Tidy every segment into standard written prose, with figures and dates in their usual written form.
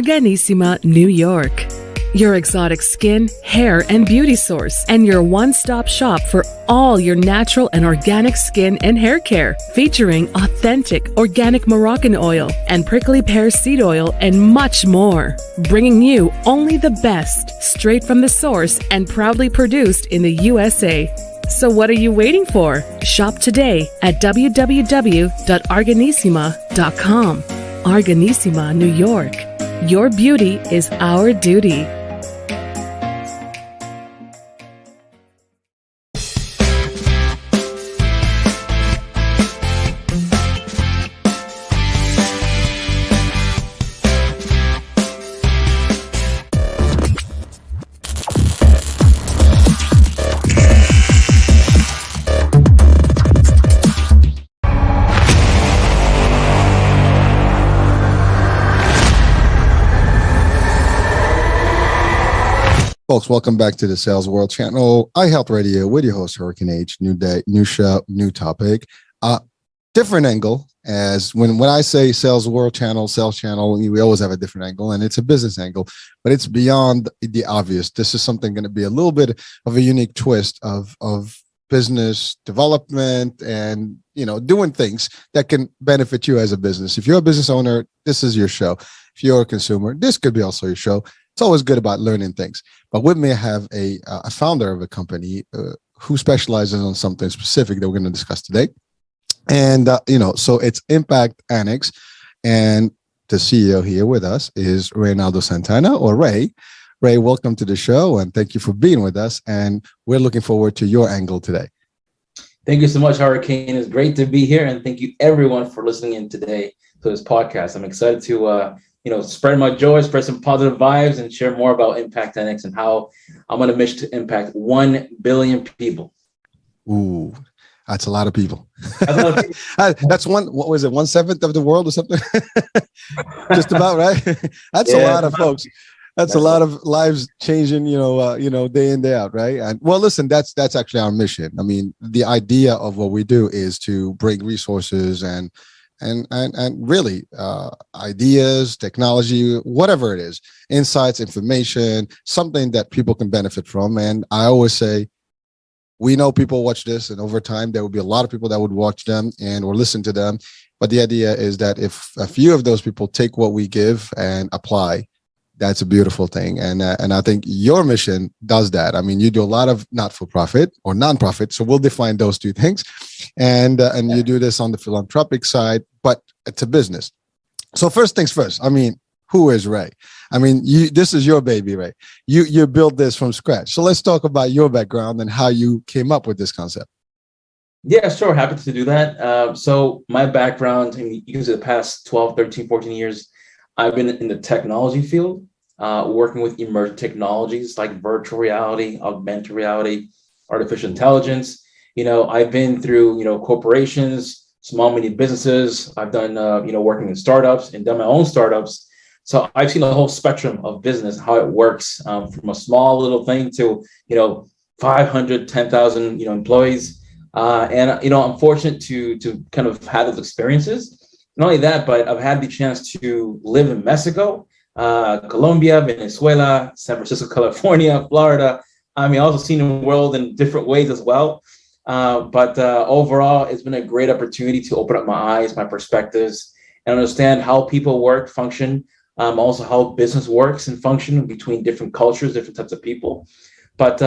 Organissima, New York. Your exotic skin, hair, and beauty source, and your one-stop shop for all your natural and organic skin and hair care, featuring authentic organic Moroccan oil and prickly pear seed oil and much more. Bringing you only the best, straight from the source and proudly produced in the USA. So what are you waiting for? Shop today at www.organissima.com. Organissima, New York. Your beauty is our duty. Folks, welcome back to the Sales World Channel, iHealth Radio with your host, Hurricane H. New day, new show, new topic. Different angle, as when I say Sales World Channel, Sales Channel, we always have a different angle, and it's a business angle, but it's beyond the obvious. This is something going to be a little bit of a unique twist of business development and, doing things that can benefit you as a business. If you're a business owner, this is your show. If you're a consumer, this could be also your show. It's always good about learning things. But with me, I have a founder of a company who specializes on something specific that we're going to discuss today. And, so it's IMPACTANNEX. And the CEO here with us is Reynaldo Santana, or Ray. Ray, welcome to the show, and thank you for being with us. And we're looking forward to your angle today. Thank you so much, Hurricane. It's great to be here. And thank you, everyone, for listening in today to this podcast. I'm excited to spread my joy, spread some positive vibes, and share more about IMPACTANNEX and how I'm on a mission to impact 1 billion people. Ooh, that's a lot of people. That's what was it, 1/7 of the world or something? Just about, right? That's a lot of folks. That's a lot of lives changing, day in, day out, right? And well, listen, that's actually our mission. I mean, the idea of what we do is to bring resources and really ideas, technology, whatever it is, insights, information, something that people can benefit from. And I always say, we know people watch this, and over time, there will be a lot of people that would watch them and or listen to them. But the idea is that if a few of those people take what we give and apply, that's a beautiful thing. And I think your mission does that. I mean, you do a lot of not-for-profit or non-profit. So we'll define those two things. And you do this on the philanthropic side, but it's a business. So first things first, I mean, who is Ray? I mean, this is your baby, Ray. You built this from scratch. So let's talk about your background and how you came up with this concept. Yeah, sure. Happy to do that. So my background, you can say the past 12, 13, 14 years, I've been in the technology field, working with emerging technologies like virtual reality, augmented reality, artificial intelligence. I've been through, corporations, small, medium businesses. I've done, working in startups and done my own startups. So I've seen the whole spectrum of business, how it works, from a small little thing to, 500, 10,000, employees. And I'm fortunate to kind of have those experiences. Not only that, but I've had the chance to live in Mexico, Colombia, Venezuela, San Francisco, California, Florida. I mean, also seen the world in different ways as well. But overall, it's been a great opportunity to open up my eyes, my perspectives, and understand how people work, function, also how business works and function between different cultures, different types of people. But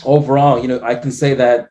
overall, I can say that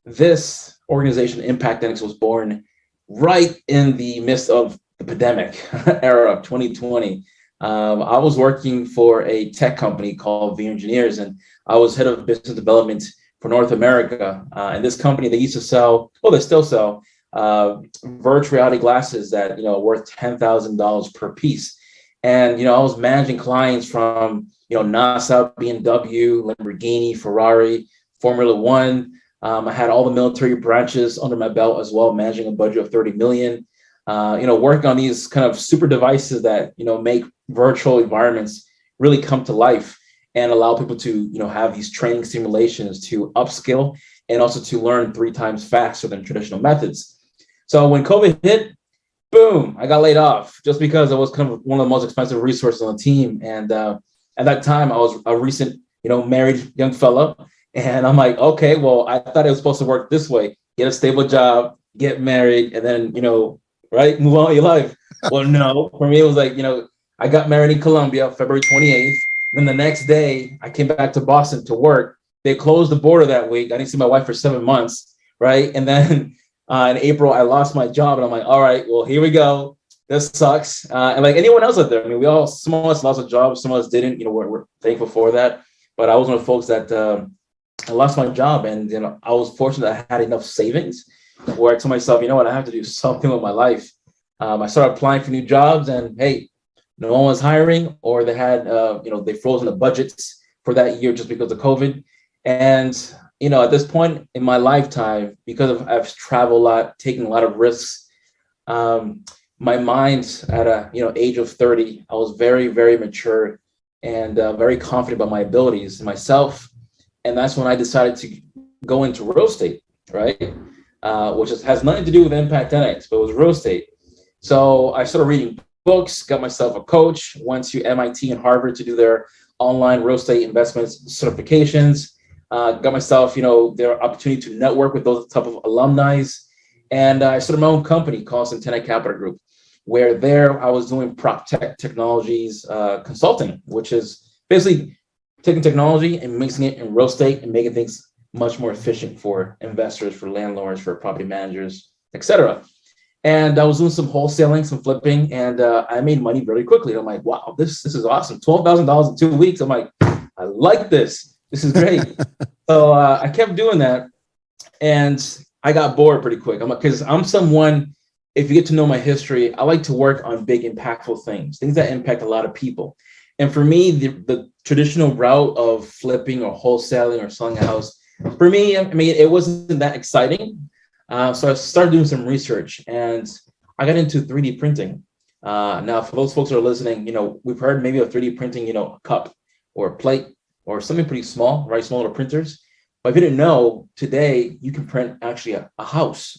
this organization, IMPACTANNEX, was born right in the midst of the pandemic era of 2020. I was working for a tech company called V Engineers, and I was head of business development for North America. And this company, they used to sell, they still sell virtual reality glasses that, worth $10,000 per piece. And, I was managing clients from, NASA, BMW, Lamborghini, Ferrari, Formula One. I had all the military branches under my belt as well, managing a budget of 30 million, working on these kind of super devices that, make virtual environments really come to life and allow people to, have these training simulations to upskill and also to learn 3 times faster than traditional methods. So when COVID hit, boom, I got laid off just because I was kind of one of the most expensive resources on the team. And at that time, I was a recent, married young fella. And I'm like, okay, well, I thought it was supposed to work this way. Get a stable job, get married, and then, right, move on with your life. Well, no, for me, it was like, I got married in Colombia, February 28th. Then the next day, I came back to Boston to work. They closed the border that week. I didn't see my wife for 7 months, right? And then in April, I lost my job. And I'm like, all right, well, here we go. This sucks. And like anyone else out there, I mean, some of us lost a job, some of us didn't. We're thankful for that. But I was one of the folks that I lost my job. And, I was fortunate that I had enough savings where I told myself, you know what, I have to do something with my life. I started applying for new jobs, and hey, no one was hiring, or they had, they frozen the budgets for that year just because of COVID. And, at this point in my lifetime, because I've traveled a lot, taken a lot of risks, my mind at a, age of 30, I was very, very mature and very confident about my abilities and myself. And that's when I decided to go into real estate, right? Which has nothing to do with IMPACTANNEX, but it was real estate. So I started reading books, got myself a coach, went to MIT and Harvard to do their online real estate investments certifications, got myself, their opportunity to network with those type of alumni. And I started my own company called Santana Capital Group, where there I was doing prop tech technologies consulting, which is basically taking technology and mixing it in real estate and making things much more efficient for investors, for landlords, for property managers, etc. And I was doing some wholesaling, some flipping, and I made money very quickly. I'm like, wow, this is awesome. $12,000 in 2 weeks. I'm like, I like this. This is great. So I kept doing that, and I got bored pretty quick. Because I'm someone, if you get to know my history, I like to work on big, impactful things that impact a lot of people. And for me, the traditional route of flipping or wholesaling or selling a house, for me, I mean, it wasn't that exciting. So I started doing some research, and I got into 3D printing. Now, for those folks who are listening, we've heard maybe of 3D printing, a cup or a plate or something pretty small, right? Small little printers. But if you didn't know, today you can print actually a house,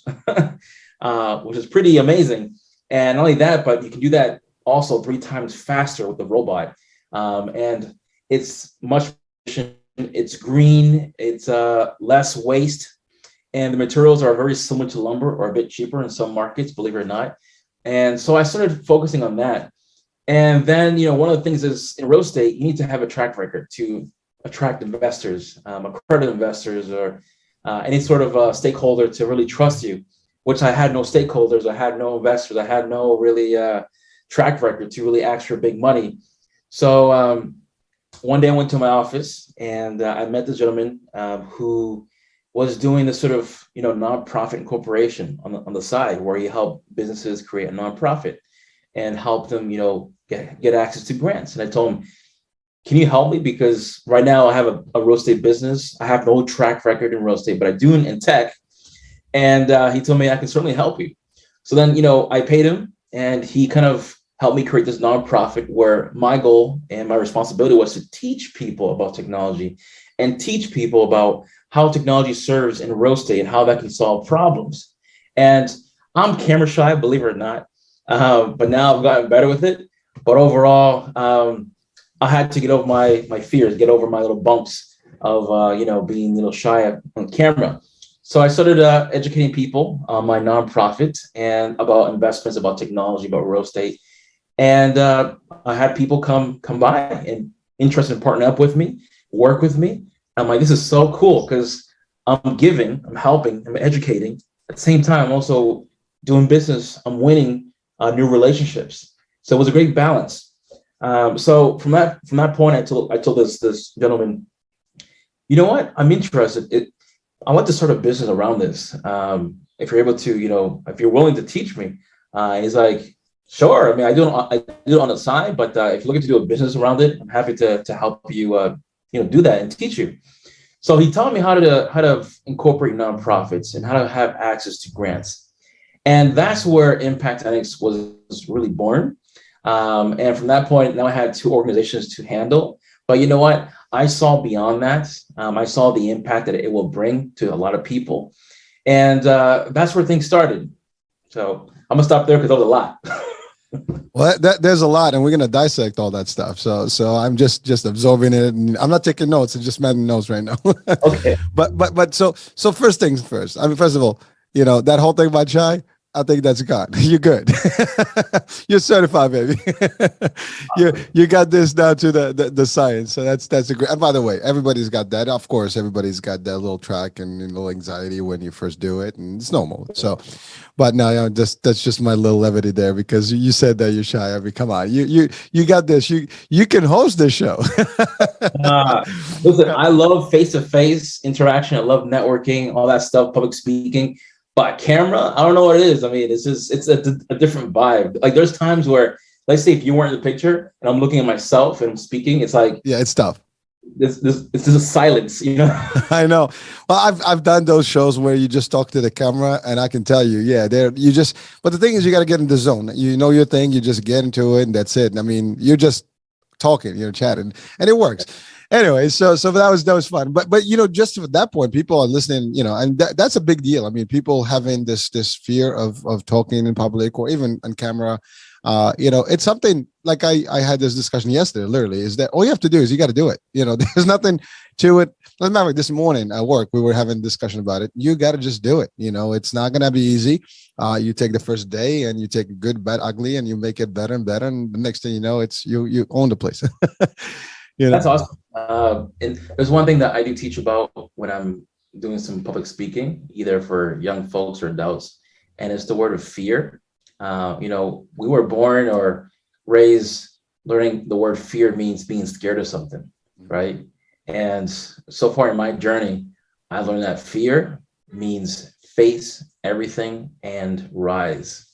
which is pretty amazing. And not only that, but you can do that also 3 times faster with the robot. And it's much, it's green, it's less waste. And the materials are very similar to lumber or a bit cheaper in some markets, believe it or not. And so I started focusing on that. And then, one of the things is in real estate, you need to have a track record to attract investors, accredited investors, or any sort of stakeholder to really trust you, which I had no stakeholders, I had no investors, I had no really track record to really ask for big money. So one day I went to my office, and I met this gentleman who was doing this sort of, nonprofit incorporation on the side, where he helped businesses create a nonprofit and help them, get access to grants. And I told him, can you help me? Because right now I have a real estate business. I have no track record in real estate, but I do in tech. And he told me I can certainly help you. So then, I paid him, and he kind of helped me create this nonprofit where my goal and my responsibility was to teach people about technology and teach people about how technology serves in real estate and how that can solve problems. And I'm camera shy, believe it or not, but now I've gotten better with it. But overall, I had to get over my fears, get over my little bumps of, being a little shy on camera. So I started educating people on my nonprofit and about investments, about technology, about real estate. And I had people come by and interested in partnering up with me, work with me. I'm like, this is so cool, because I'm giving, I'm helping, I'm educating. At the same time, I'm also doing business. I'm winning new relationships. So it was a great balance. So from that point, I told this gentleman, you know what? I'm interested. I want to start a business around this. If you're able to, if you're willing to teach me. He's like, sure. I mean, I do it on the side, but if you're looking to do a business around it, I'm happy to help you, do that and teach you. So he taught me how to incorporate nonprofits and how to have access to grants. And that's where IMPACTANNEX was really born. And from that point, now I had 2 organizations to handle. But you know what? I saw beyond that. I saw the impact that it will bring to a lot of people. And that's where things started. So I'm gonna stop there because that was a lot. Well, there's a lot, and we're gonna dissect all that stuff. So I'm just absorbing it, and I'm not taking notes. I'm just making notes right now. Okay. But so first things first. I mean, first of all, that whole thing about chai, I think that's gone. You're good. You're certified, baby. you got this down to the science. So that's a great. And by the way, everybody's got that. Of course, everybody's got that little track and little anxiety when you first do it, and it's normal. So, but no, that's just my little levity there because you said that you're shy. I mean, come on, you got this. You can host this show. Listen, I love face-to-face interaction. I love networking, all that stuff, public speaking. But camera, I don't know what it is. I mean, it's a different vibe. Like there's times where, let's say if you weren't in the picture and I'm looking at myself and I'm speaking, it's like, yeah, it's tough. It's just a silence, I know. Well, I've done those shows where you just talk to the camera, and I can tell you, yeah, but the thing is, you got to get in the zone. You know your thing, you just get into it, and that's it. I mean, you're just talking, chatting, and it works. Anyway, so that was fun. But just at that point, people are listening, and that's a big deal. I mean, people having this fear of talking in public or even on camera. It's something like I had this discussion yesterday, literally, is that all you have to do is you got to do it. There's nothing to it. As a matter of fact, this morning at work, we were having a discussion about it. You got to just do it. It's not going to be easy. You take the first day and you take good, bad, ugly, and you make it better and better. And the next thing you know, it's you own the place. That's awesome. And there's one thing that I do teach about when I'm doing some public speaking, either for young folks or adults, and it's the word of fear. We were born or raised learning the word fear means being scared of something, right? And so far in my journey, I learned that fear means face everything and rise.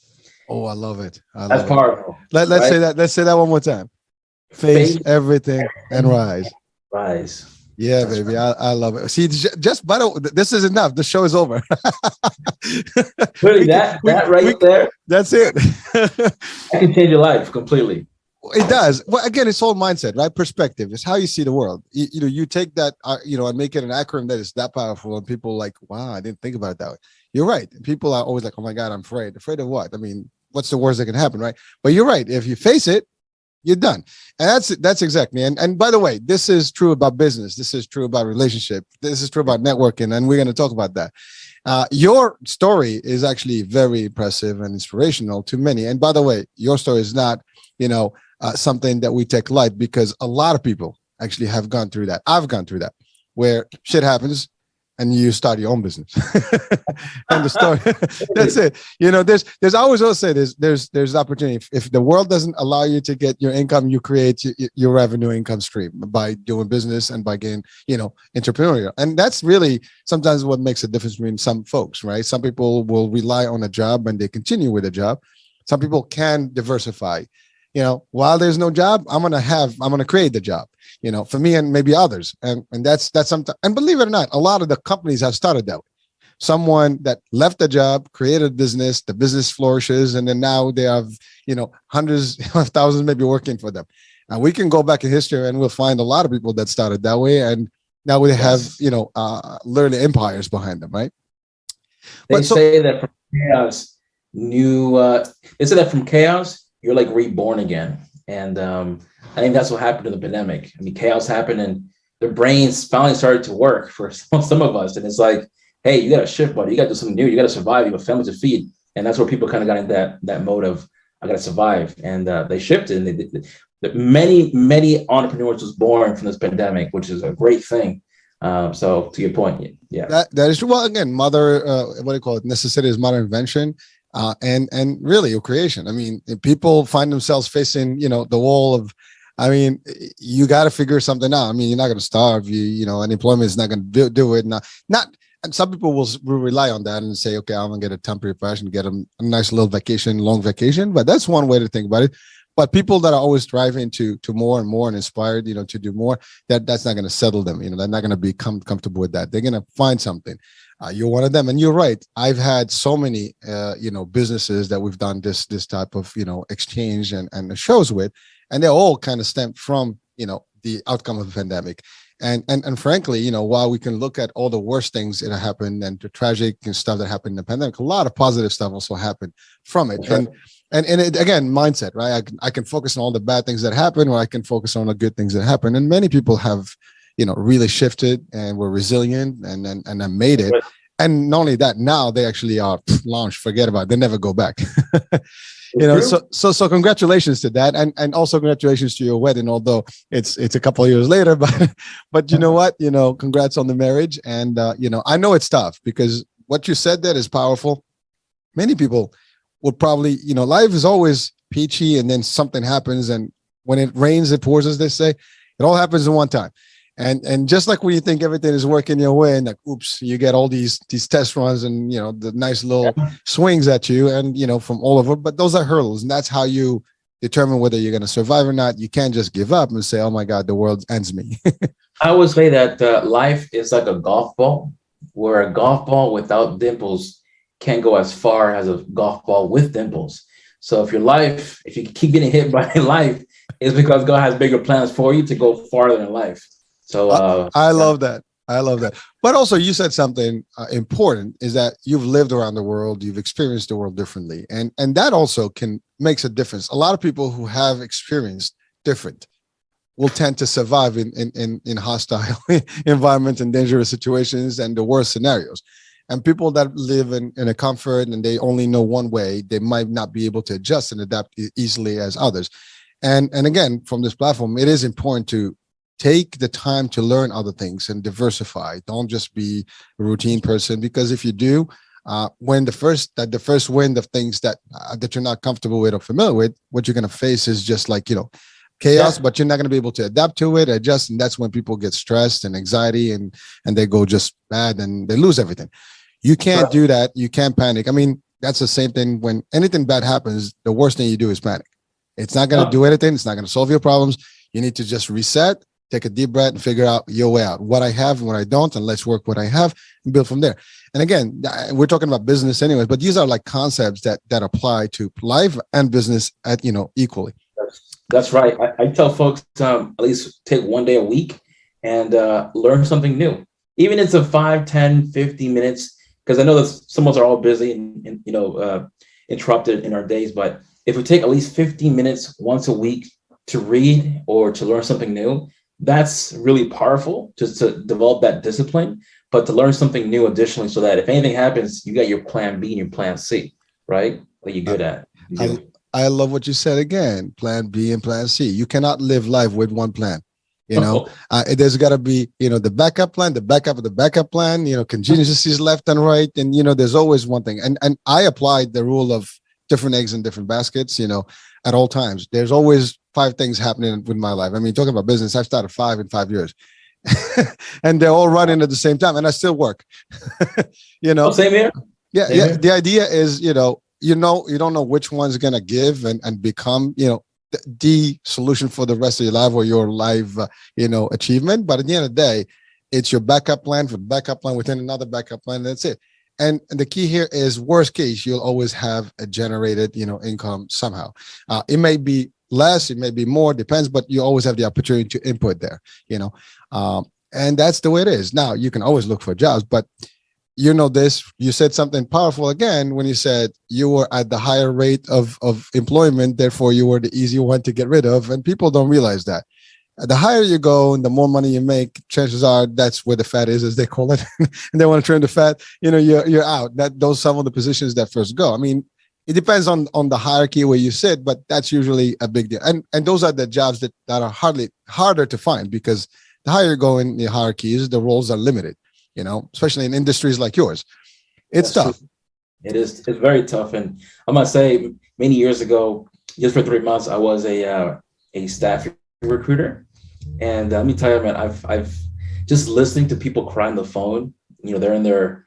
Oh, I love it. That's powerful. Let's right? say that. Let's say that one more time. Face everything and rise. Rise. Yeah, that's baby. Right. I love it. See, just by the way, this is enough. The show is over. Really, that right there. That's it. That can change your life completely. It does. Well, again, it's all mindset, right? Perspective. It's how you see the world. You take that, and make it an acronym that is that powerful, and people are like, wow, I didn't think about it that way. You're right. People are always like, oh my God, I'm afraid. Afraid of what? I mean, what's the worst that can happen, right? But you're right. If you face it, you're done. And that's exactly. And by the way, this is true about business. This is true about relationship. This is true about networking. And we're going to talk about that. Your story is actually very impressive and inspirational to many. And by the way, your story is not, something that we take light, because a lot of people actually have gone through that. I've gone through that, where shit happens and you start your own business. And the story, that's it. There's always say there's opportunity. If the world doesn't allow you to get your income, you create your revenue income stream by doing business and by getting, entrepreneurial. And that's really sometimes what makes a difference between some folks, right? Some people will rely on a job and they continue with a job. Some people can diversify. While there's no job, I'm going to create the job, for me and maybe others. And that's something. And believe it or not, a lot of the companies have started that way. Someone that left the job, created a business, the business flourishes, and then now they have, hundreds of thousands maybe working for them. And we can go back in history and we'll find a lot of people that started that way. And now we have, literally empires behind them, right? They say that from chaos, they say that from chaos, you're like reborn again. And I think that's what happened in the pandemic. I mean, chaos happened and their brains finally started to work for some of us. And it's like, hey, you got to shift, buddy. You got to do something new. You got to survive. You have a family to feed. And that's where people kind of got into that mode of, I got to survive. And they shifted. And many entrepreneurs was born from this pandemic, which is a great thing. So to your point, yeah. That is true. Well, again, necessity is mother invention. And really your creation. I mean, people find themselves facing, the wall of, you got to figure something out. I mean, you're not going to starve. Unemployment is not going to do it. And some people will rely on that and say, okay, I'm going to get a temporary fashion, get a nice little vacation, long vacation. But that's one way to think about it. But people that are always striving to more and more and inspired, to do more, that's not going to settle them. They're not going to be comfortable with that. They're going to find something. You're one of them, and you're right. I've had so many, businesses that we've done this type of, exchange and shows with, and they all kind of stem from, the outcome of the pandemic. And frankly, while we can look at all the worst things that happened and the tragic and stuff that happened in the pandemic, a lot of positive stuff also happened from it. Right. And it, again, mindset, right? I can focus on all the bad things that happen, or I can focus on the good things that happen. And many people have, really shifted and were resilient and made it. Right. And not only that, now they actually are launched, forget about it. They never go back. So congratulations to that. And also congratulations to your wedding, although it's a couple of years later, but you know what, congrats on the marriage. And, I know it's tough because what you said there is powerful. Many people would probably, life is always peachy and then something happens. And when it rains, it pours, as they say. It all happens in one time. And just like when you think everything is working your way, and like, oops, you get all these test runs and, the nice little swings at you and, from all over, but those are hurdles. And that's how you determine whether you're going to survive or not. You can't just give up and say, oh my God, the world ends me. I always say that life is like a golf ball, where a golf ball without dimples can't go as far as a golf ball with dimples. So if you keep getting hit by life, it's because God has bigger plans for you to go farther in life. So I love that. I love that. But also you said something important, is that you've lived around the world, you've experienced the world differently. And that also makes a difference. A lot of people who have experienced different will tend to survive in hostile environments and dangerous situations and the worst scenarios. And people that live in a comfort and they only know one way, they might not be able to adjust and adapt easily as others. And again, from this platform, it is important to take the time to learn other things and diversify. Don't just be a routine person, because if you do, when the first wind of things that you're not comfortable with or familiar with, what you're going to face is just like, chaos, but you're not going to be able to adapt to it, adjust. And that's when people get stressed and anxiety and they go just bad and they lose everything. You can't do that. You can't panic. I mean, that's the same thing when anything bad happens. The worst thing you do is panic. It's not going to do anything. It's not going to solve your problems. You need to just reset, take a deep breath and figure out your way out, what I have and what I don't, and let's work what I have and build from there. And again, we're talking about business anyways, but these are like concepts that apply to life and business at, equally. That's right. I tell folks at least take one day a week and learn something new, even if it's 5, 10, 15 minutes, because I know that some of us are all busy and interrupted in our days. But if we take at least 15 minutes once a week to read or to learn something new, that's really powerful, just to develop that discipline, but to learn something new additionally, so that if anything happens, you got your plan B and your plan C, right? That you're good at. I love what you said again, plan B and plan C. You cannot live life with one plan. There's got to be, the backup plan, the backup of the backup plan, contingencies left and right. And, there's always one thing. And I applied the rule of different eggs in different baskets, at all times. There's always 5 things happening with my life. I mean, talking about business, I've started 5 in 5 years and they're all running at the same time and I still work, Same here. Yeah. Same here. The idea is, you don't know which one's going to give and become, the solution for the rest of your life or your life, achievement. But at the end of the day, it's your backup plan for backup plan within another backup plan. And that's it. And the key here is, worst case, you'll always have a generated, income somehow. It may be less, it may be more, depends, but you always have the opportunity to input there, and that's the way it is. Now, you can always look for jobs, but this, you said something powerful again when you said you were at the higher rate of employment, therefore you were the easy one to get rid of. And people don't realize that. The higher you go and the more money you make, chances are that's where the fat is, as they call it. And they want to turn the fat, you're out. Those some of the positions that first go. I mean, it depends on the hierarchy where you sit, but that's usually a big deal. And those are the jobs that are harder to find, because the higher you go in the hierarchies, the roles are limited, especially in industries like yours. It's tough. True. It is. It's very tough. And I must say, many years ago, just for 3 months, I was a staff recruiter. And let me tell you, man, I've just listening to people cry on the phone. They're in their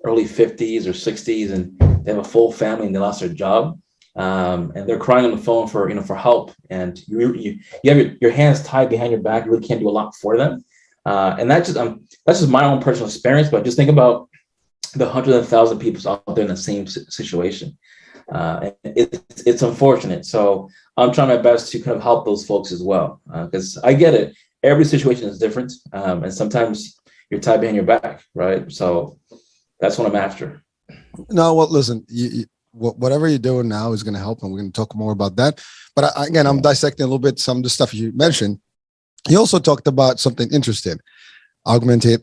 early 50s or 60s and they have a full family and they lost their job. And they're crying on the phone for help. And you have your hands tied behind your back. You really can't do a lot for them. And that's just my own personal experience. But just think about the hundreds of thousands of people out there in the same situation. And it's unfortunate. So I'm trying my best to kind of help those folks as well, because I get it. every situation is different. And sometimes you're tied behind your back, right? So that's what I'm after. No, well, listen, whatever you're doing now is going to help, and we're going to talk more about that. But again, I'm dissecting a little bit some of the stuff you mentioned. You also talked about something interesting, augmented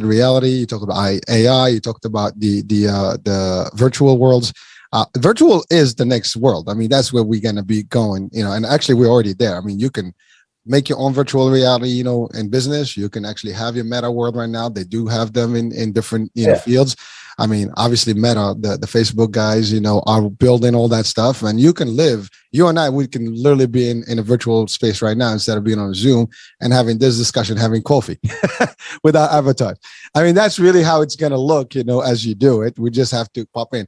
reality. You talked about AI. You talked about the virtual worlds. Virtual is the next world. I mean, that's where we're going to be going. And actually, we're already there. I mean, you can make your own virtual reality, in business. You can actually have your meta world right now. They do have them in different, fields. I mean, obviously Meta, the Facebook guys, are building all that stuff, and you and I, we can literally be in a virtual space right now instead of being on Zoom and having this discussion, having coffee without avatars. I mean, that's really how it's going to look, as you do it. We just have to pop in.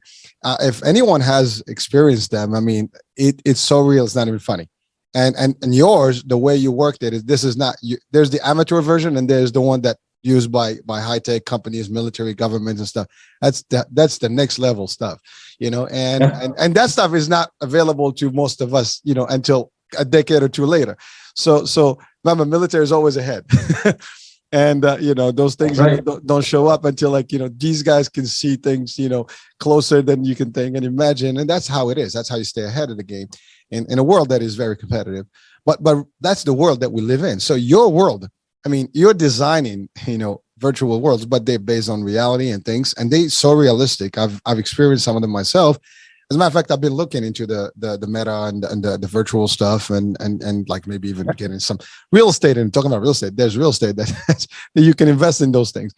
If anyone has experienced them, I mean, it's so real. It's not even funny. And yours, the way you worked it is, this is not, there's the amateur version, and there's the one that used by high-tech companies, military, governments, and stuff. That's the next level stuff, and that stuff is not available to most of us, until a decade or two later. So remember, military is always ahead. And those things don't show up until these guys can see things closer than you can think and imagine, and that's how it is. That's how you stay ahead of the game in a world that is very competitive. But that's the world that we live in. So your world, I mean, you're designing, virtual worlds, but they're based on reality and things, and they're so realistic. I've experienced some of them myself. As a matter of fact, I've been looking into the meta and the virtual stuff, and like maybe even getting some real estate. And talking about real estate, there's real estate that you can invest in those things.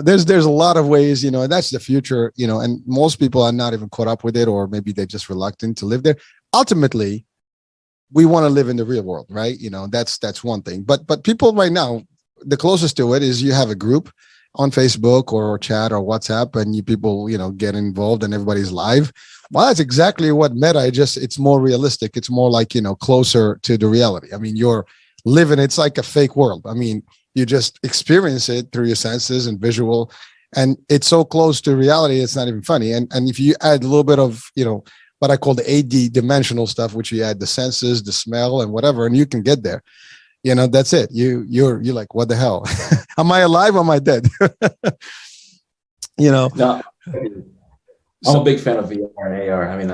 There's a lot of ways, and that's the future, and most people are not even caught up with it, or maybe they're just reluctant to live there. Ultimately, we want to live in the real world, right? That's one thing. But people right now, the closest to it is you have a group on Facebook or chat or WhatsApp, and people, get involved, and everybody's live. Well, that's exactly what Meta. It's more realistic. It's more like, closer to the reality. I mean, you're living, it's like a fake world. I mean, you just experience it through your senses and visual, and it's so close to reality, it's not even funny. And if you add a little bit of, what I call the AD dimensional stuff, which you add the senses, the smell, and whatever, and you can get there. That's it. You're like, what the hell? Am I alive or am I dead? No, I'm a big fan of VR and AR. I mean,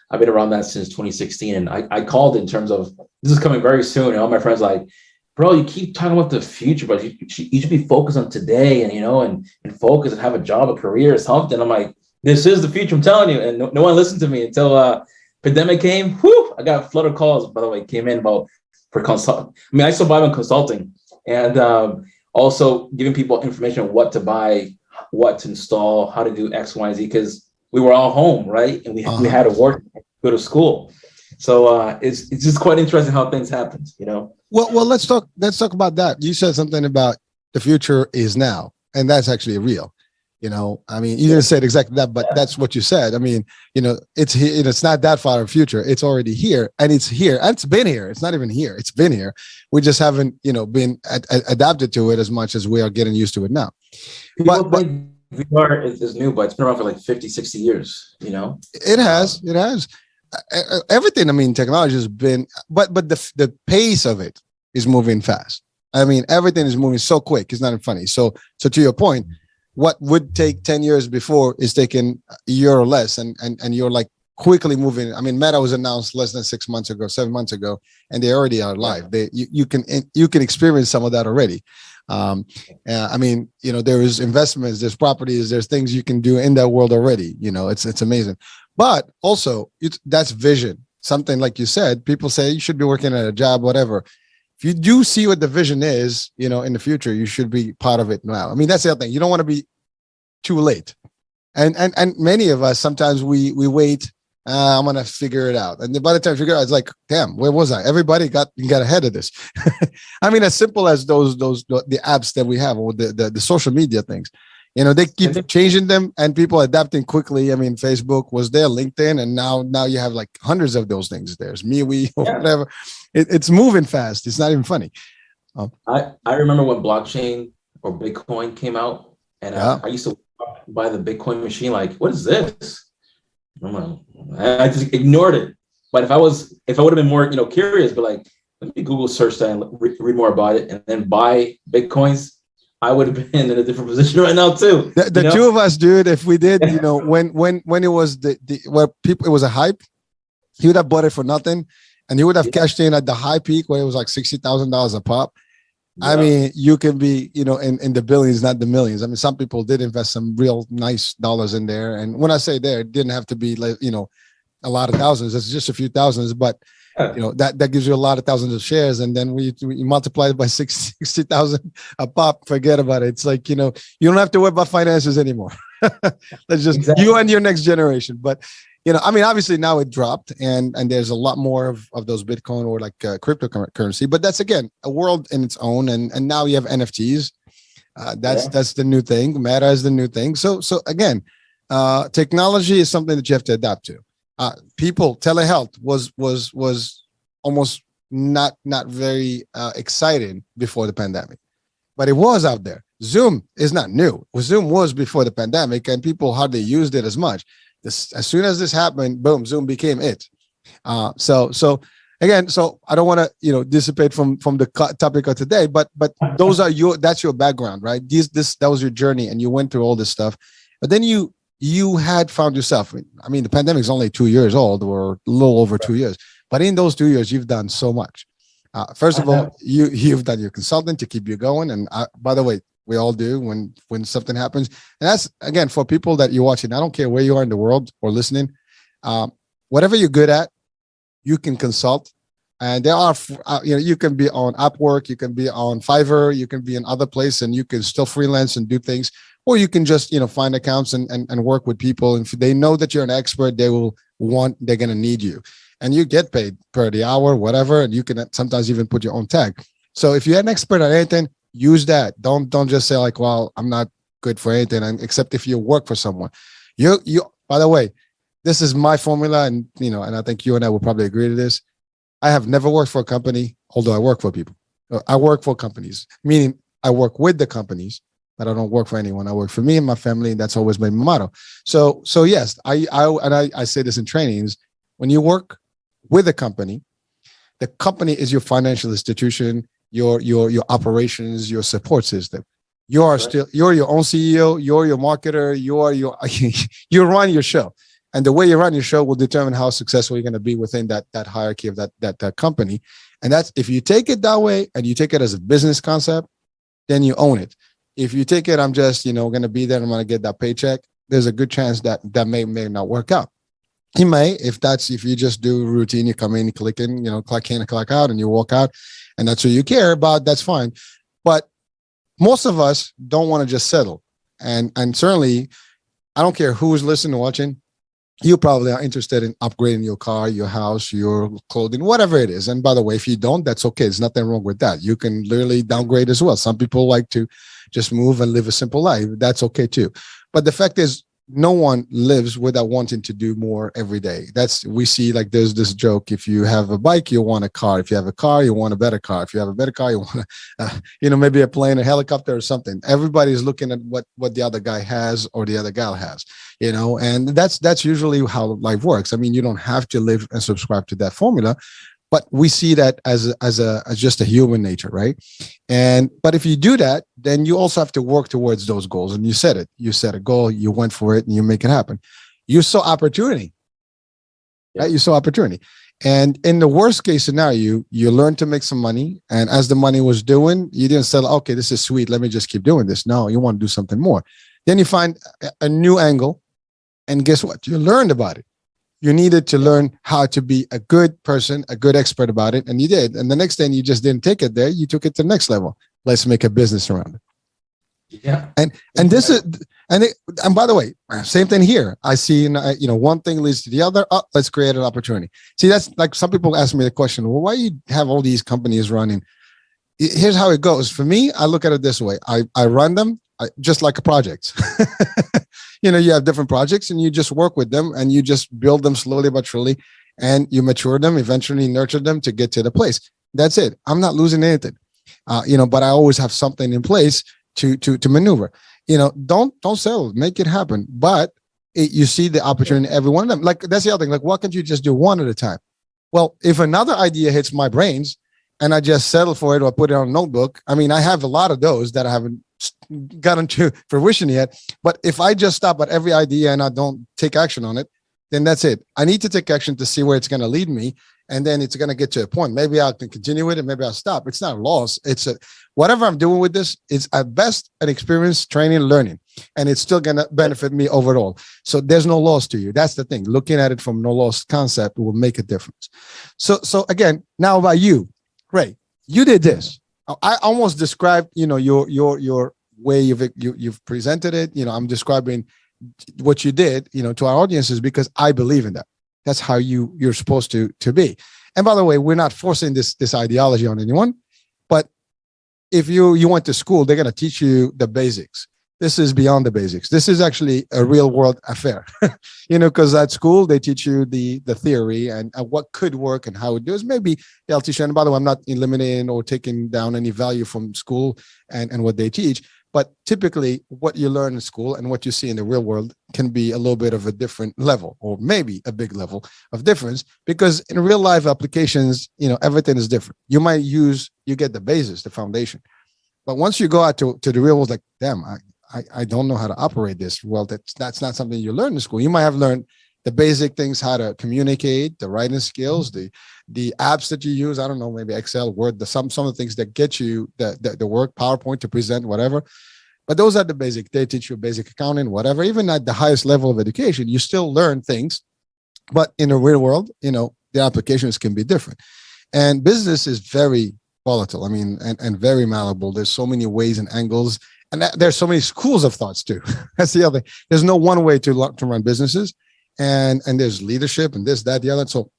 I've been around that since 2016, and I called in terms of this is coming very soon. And all my friends like, bro, you keep talking about the future, but you should be focused on today, and and focus and have a job, a career, or something. I'm like, this is the future, I'm telling you. And no one listened to me until pandemic came. Whew, I got a flood of calls, by the way, came in about for consult. I mean, I survive on consulting, and also giving people information on what to buy, what to install, how to do X, Y, Z, because we were all home, right? And we had to work, go to school. So it's just quite interesting how things happen, Well, let's talk about that. You said something about the future is now, and that's actually real. I mean, you didn't say it exactly that, but that's what you said. I mean, it's here, it's not that far in the future. It's already here, and it's here, and it's been here. It's not even here. It's been here. We just haven't, been adapted to it as much as we are getting used to it now. People think VR is new, but it's been around for like 50, 60 years, It has. Everything, I mean, technology has been, but the pace of it is moving fast. I mean, everything is moving so quick. It's not even funny. So to your point, what would take 10 years before is taking a year or less, and you're like quickly moving. I mean, Meta was announced less than 6 months ago, 7 months ago, and they already are live. You can experience some of that already. I mean, there is investments, there's properties, there's things you can do in that world already. It's amazing. But also, that's vision. Something like you said, people say you should be working at a job, whatever. If you do see what the vision is, in the future, you should be part of it now. I mean, that's the other thing. You don't want to be too late. And many of us, sometimes we wait, I'm going to figure it out. And by the time you figure it out, it's like, damn, where was I? Everybody got ahead of this. I mean, as simple as the apps that we have, or the social media things. They keep changing them, and people adapting quickly. I mean, Facebook was there, LinkedIn, and now you have like hundreds of those things. There's MeWe or whatever. It's moving fast. It's not even funny. I remember when blockchain or Bitcoin came out, and I used to buy the Bitcoin machine. Like, what is this? I'm like, I just ignored it. But if I would have been more, curious, but like, let me Google search that and read more about it, and then buy Bitcoins, I would have been in a different position right now too. The two of us, dude, if we did, when it was where people, it was a hype, he would have bought it for nothing, and he would have cashed in at the high peak where it was like $60,000 a pop. Yeah. I mean, you can be, in the billions, not the millions. I mean, some people did invest some real nice dollars in there, and when I say there, it didn't have to be like, a lot of thousands. It's just a few thousands, but that gives you a lot of thousands of shares, and then we multiply it by 60,000 a pop. Forget about it. It's like, you don't have to worry about finances anymore. Let's just you and your next generation. But I mean, obviously now it dropped, and there's a lot more of those Bitcoin or like cryptocurrency. But that's again a world in its own, and now you have NFTs. That's the new thing. Meta is the new thing. So again, technology is something that you have to adapt to. Telehealth was almost not very exciting before the pandemic, but it was out there. Zoom is not new. Zoom was before the pandemic, and people hardly used it as much. As soon as this happened, boom, Zoom became it. So I don't want to dissipate from the topic of today, but that's your background, right? That was your journey, and you went through all this stuff, but then you had found yourself. I mean, the pandemic is only 2 years old, or a little over 2 years. But in those 2 years, you've done so much. First of all, you've done your consulting to keep you going. And by the way, we all do when something happens. And that's, again, for people that you're watching. I don't care where you are in the world or listening. Whatever you're good at, you can consult. And there are, you can be on Upwork, you can be on Fiverr, you can be in other places, and you can still freelance and do things. Or you can just, find accounts and work with people. And if they know that you're an expert, they're going to need you. And you get paid per the hour, whatever. And you can sometimes even put your own tag. So if you're an expert at anything, use that. Don't just say like, well, I'm not good for anything, except if you work for someone. You, by the way, this is my formula. And, and I think you and I will probably agree to this. I have never worked for a company, although I work for people. I work for companies, meaning I work with the companies. But I don't work for anyone. I work for me and my family, and that's always been my motto. So yes, I say this in trainings. When you work with a company, the company is your financial institution, your operations, your support system. You're your own CEO. You're your marketer. You run your show, and the way you run your show will determine how successful you're going to be within that hierarchy of that company. And that's, if you take it that way and you take it as a business concept, then you own it. If you take it, I'm just, going to be there and I'm going to get that paycheck, there's a good chance that may not work out. It may, if you just do routine, you come in, you click in, clock in, clock out, and you walk out, and that's what you care about, that's fine. But most of us don't want to just settle. And certainly, I don't care who's listening or watching, you probably are interested in upgrading your car, your house, your clothing, whatever it is. And by the way, if you don't, that's okay. There's nothing wrong with that. You can literally downgrade as well. Some people like to just move and live a simple life. That's okay too. But the fact is, no one lives without wanting to do more every day. We see like there's this joke. If you have a bike, you want a car. If you have a car, you want a better car. If you have a better car, you want maybe a plane, a helicopter or something. Everybody's looking at what the other guy has or the other gal has, and that's usually how life works. I mean, you don't have to live and subscribe to that formula, but we see that as just a human nature, right? But if you do that, then you also have to work towards those goals. And you said it. You set a goal, you went for it, and you make it happen. You saw opportunity, right? You saw opportunity. And in the worst case scenario, you learned to make some money. And as the money was doing, you didn't say, okay, this is sweet, let me just keep doing this. No, you want to do something more. Then you find a new angle. And guess what? You learned about it. You needed to learn how to be a good person, a good expert about it, and you did. And the next thing, you just didn't take it there; you took it to the next level. Let's make a business around it. Yeah. And this is and by the way, same thing here. I see, one thing leads to the other. Oh, let's create an opportunity. See, that's like some people ask me the question: well, why you have all these companies running? Here's how it goes. For me, I look at it this way: I run them just like a project. You have different projects and you just work with them and you just build them slowly but surely, and you mature them, eventually nurture them to get to the place. That's it. I'm not losing anything, but I always have something in place to maneuver. Don't settle, make it happen. But you see the opportunity in every one of them. Like, that's the other thing. Like, why can't you just do one at a time? Well, if another idea hits my brains and I just settle for it or put it on a notebook. I mean, I have a lot of those that I haven't gotten to fruition yet. But if I just stop at every idea and I don't take action on it, then that's it. I need to take action to see where it's going to lead me. And then it's going to get to a point. Maybe I can continue with it. Maybe I'll stop. It's not a loss. It's whatever I'm doing with this, it's at best an experience, training, learning, and it's still going to benefit me overall. So there's no loss to you. That's the thing. Looking at it from no loss concept will make a difference. So again, now about you, Ray, you did this. I almost described, your way you've presented it. I'm describing what you did, to our audiences, because I believe in that. That's how you're supposed to be. And by the way, we're not forcing this ideology on anyone, but if you went to school, they're going to teach you the basics. This is beyond the basics. This is actually a real world affair, because at school, they teach you the theory and what could work and how it does. Maybe they'll teach you. And by the way, I'm not eliminating or taking down any value from school and what they teach. But typically what you learn in school and what you see in the real world can be a little bit of a different level, or maybe a big level of difference, because in real life applications, everything is different. You get the basis, the foundation. But once you go out to the real world, like, damn, I don't know how to operate this. Well, that's not something you learn in school. You might have learned the basic things, how to communicate, the writing skills, the apps that you use. I don't know, maybe Excel, Word, some of the things that get you the work, PowerPoint to present, whatever. But those are the basic. They teach you basic accounting, whatever. Even at the highest level of education, you still learn things. But in the real world, the applications can be different. And business is very volatile. I mean, and very malleable. There's so many ways and angles. And there's so many schools of thoughts too. That's the other thing. There's no one way to run businesses. And there's leadership and this, that, the other. So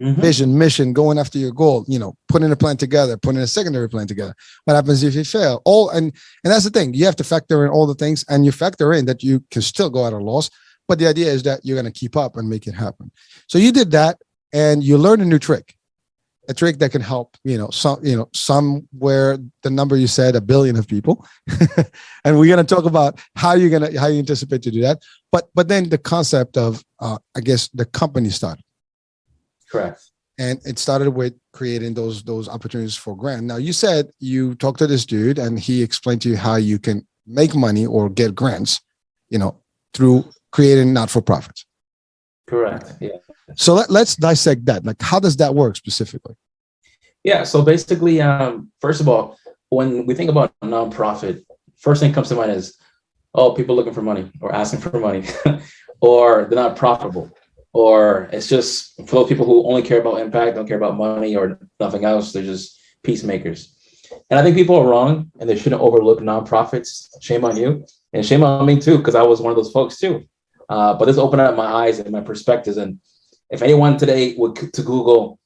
vision, mission, going after your goal, putting a plan together, putting a secondary plan together. What happens if you fail? And that's the thing. You have to factor in all the things, and you factor in that you can still go at a loss. But the idea is that you're going to keep up and make it happen. So you did that, and you learned a new trick, a trick that can help, somewhere the number you said, 1 billion of people. And we're going to talk about how you anticipate to do that. But then the concept of, I guess, the company started. Correct. And it started with creating those opportunities for grant. Now, you said you talked to this dude and he explained to you how you can make money or get grants, through creating not-for-profits. Correct. Yeah. So let's dissect that. Like, how does that work specifically? Yeah. So basically, first of all, when we think about a nonprofit, first thing comes to mind is, people looking for money or asking for money, or they're not profitable. Or it's just for those people who only care about impact, don't care about money or nothing else. They're just peacemakers. And I think people are wrong, and they shouldn't overlook nonprofits. Shame on you, and shame on me too, because I was one of those folks too. But this opened up my eyes and my perspectives. And if anyone today would to Google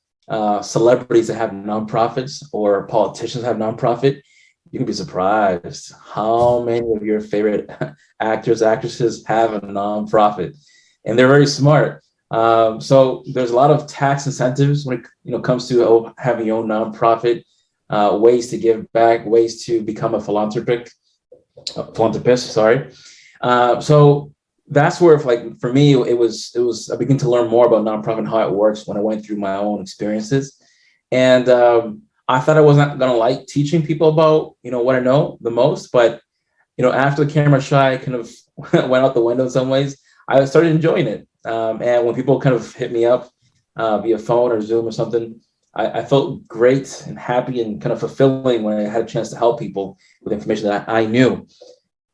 celebrities that have nonprofits or politicians have nonprofit, you can be surprised how many of your favorite actors, actresses have a nonprofit, and they're very smart. So there's a lot of tax incentives when it comes to having your own nonprofit, ways to give back, ways to become a philanthropist. So that's where, for me, it was I began to learn more about nonprofit and how it works when I went through my own experiences. And I thought I wasn't going to like teaching people about, what I know the most. But, after the camera shy kind of went out the window in some ways, I started enjoying it. And when people kind of hit me up via phone or Zoom or something, I felt great and happy and kind of fulfilling when I had a chance to help people with information that I knew.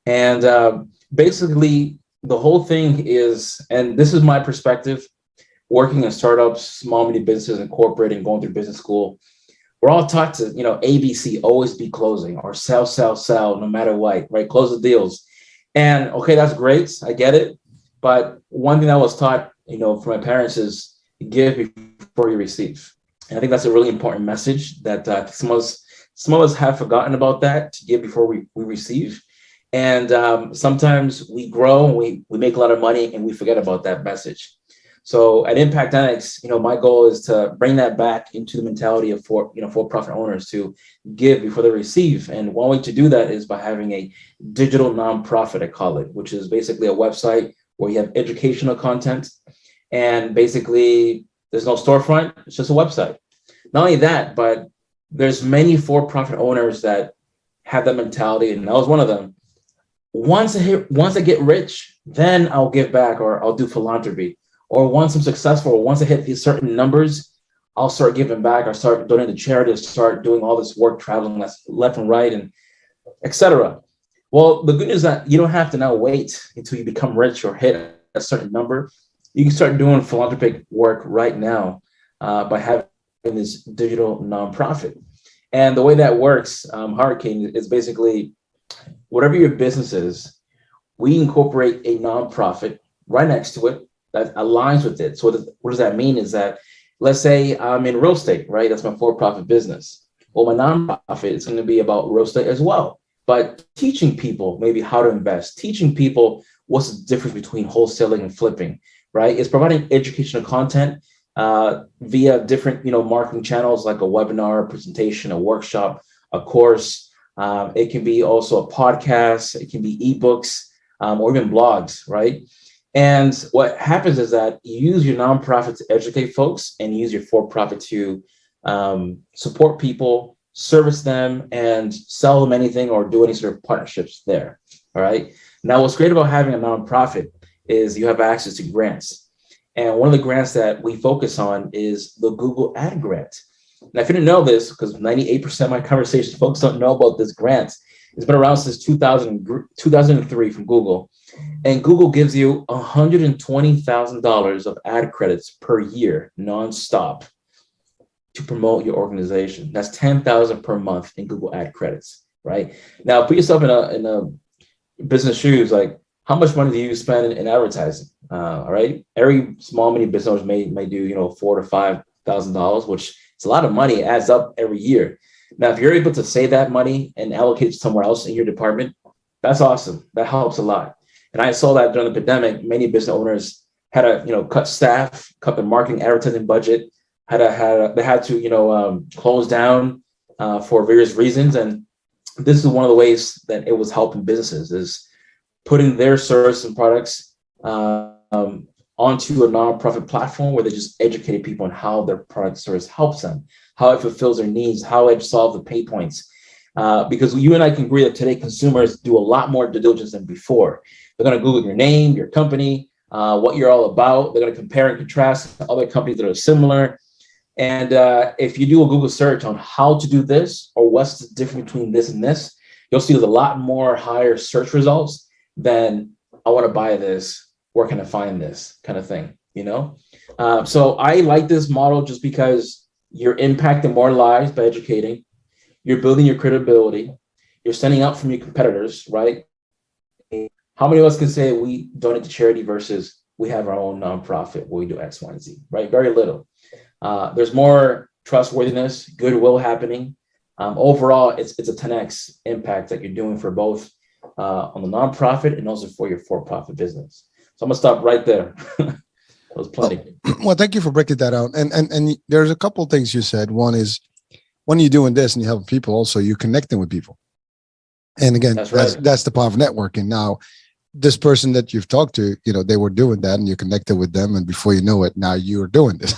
And basically, the whole thing is, and this is my perspective, working in startups, small, medium businesses, and corporate, and going through business school, we're all taught to, ABC, always be closing, or sell, no matter what, right? Close the deals. And okay, that's great. I get it. But one thing I was taught, from my parents is give before you receive. And I think that's a really important message that some of us have forgotten about, that, to give before we receive. And sometimes we grow and we make a lot of money and we forget about that message. So at IMPACTANNEX, my goal is to bring that back into the mentality of for-profit owners to give before they receive. And one way to do that is by having a digital nonprofit, I call it, which is basically a website where you have educational content, and basically there's no storefront. It's just a website. Not only that, but there's many for-profit owners that have that mentality, and I was one of them. Once I get rich, then I'll give back, or I'll do philanthropy. Or once I'm successful, or once I hit these certain numbers, I'll start giving back, or start donating to charity, or start doing all this work, traveling left and right, and etc. Well, the good news is that you don't have to now wait until you become rich or hit a certain number. You can start doing philanthropic work right now by having this digital nonprofit. And the way that works, Hurricane, is basically whatever your business is, we incorporate a nonprofit right next to it that aligns with it. So what does that mean is that, let's say I'm in real estate, right? That's my for-profit business. Well, my nonprofit is going to be about real estate as well, but teaching people maybe how to invest, teaching people what's the difference between wholesaling and flipping, right? It's providing educational content via different, marketing channels like a webinar, a presentation, a workshop, a course. It can be also a podcast. It can be ebooks or even blogs, right? And what happens is that you use your nonprofit to educate folks and use your for-profit to support people, service them, and sell them anything or do any sort of partnerships there. All right. Now, what's great about having a nonprofit is you have access to grants. And one of the grants that we focus on is the Google Ad Grant. Now, if you didn't know this, because 98% of my conversations, folks don't know about this grant. It's been around since 2003 from Google. And Google gives you $120,000 of ad credits per year, nonstop, to promote your organization. That's $10,000 per month in Google ad credits, right? Now, put yourself in a business shoes, like how much money do you spend in advertising? All right. Every small, mini business owner may do, $4,000 to $5,000, which is a lot of money. It adds up every year. Now, if you're able to save that money and allocate it somewhere else in your department, that's awesome. That helps a lot. And I saw that during the pandemic, many business owners had to, cut staff, cut their marketing advertising budget, they had to, close down for various reasons. And this is one of the ways that it was helping businesses, is putting their services and products onto a nonprofit platform where they just educated people on how their product service helps them, how it fulfills their needs, how it solves the pain points. Because you and I can agree that today consumers do a lot more due diligence than before. They're going to Google your name, your company, what you're all about. They're going to compare and contrast to other companies that are similar. And if you do a Google search on how to do this or what's the difference between this and this, you'll see there's a lot more higher search results than I want to buy this, where can I find this kind of thing, So I like this model just because you're impacting more lives by educating, you're building your credibility, you're standing out from your competitors, right? How many of us can say we donate to charity versus we have our own nonprofit where we do X, Y, and Z, right? Very little. There's more trustworthiness, goodwill happening. Overall, it's a 10x impact that you're doing for both on the nonprofit and also for your for-profit business. So I'm gonna stop right there. That was plenty. Well, thank you for breaking that out. And there's a couple of things you said. One is when you're doing this and you help people, also you're connecting with people. And again, that's the power of networking. Now, this person that you've talked to, they were doing that and you connected with them. And before you know it, now you're doing this,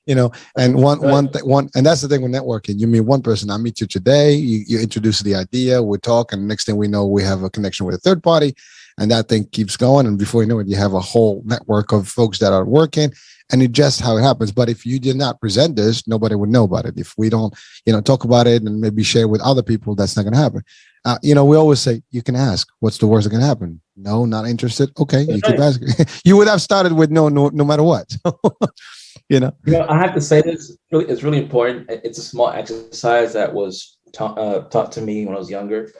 and and that's the thing with networking. You meet one person, I meet you today, you introduce the idea, we talk, and the next thing we know, we have a connection with a third party, and that thing keeps going. And before you know it, you have a whole network of folks that are working, and it's just how it happens. But if you did not present this, nobody would know about it. If we don't, talk about it and maybe share with other people, that's not going to happen. We always say, you can ask, what's the worst that can happen? No, not interested. Okay, you keep asking. You would have started with no matter what. I have to say this, it's really important. It's a small exercise that was taught to me when I was younger,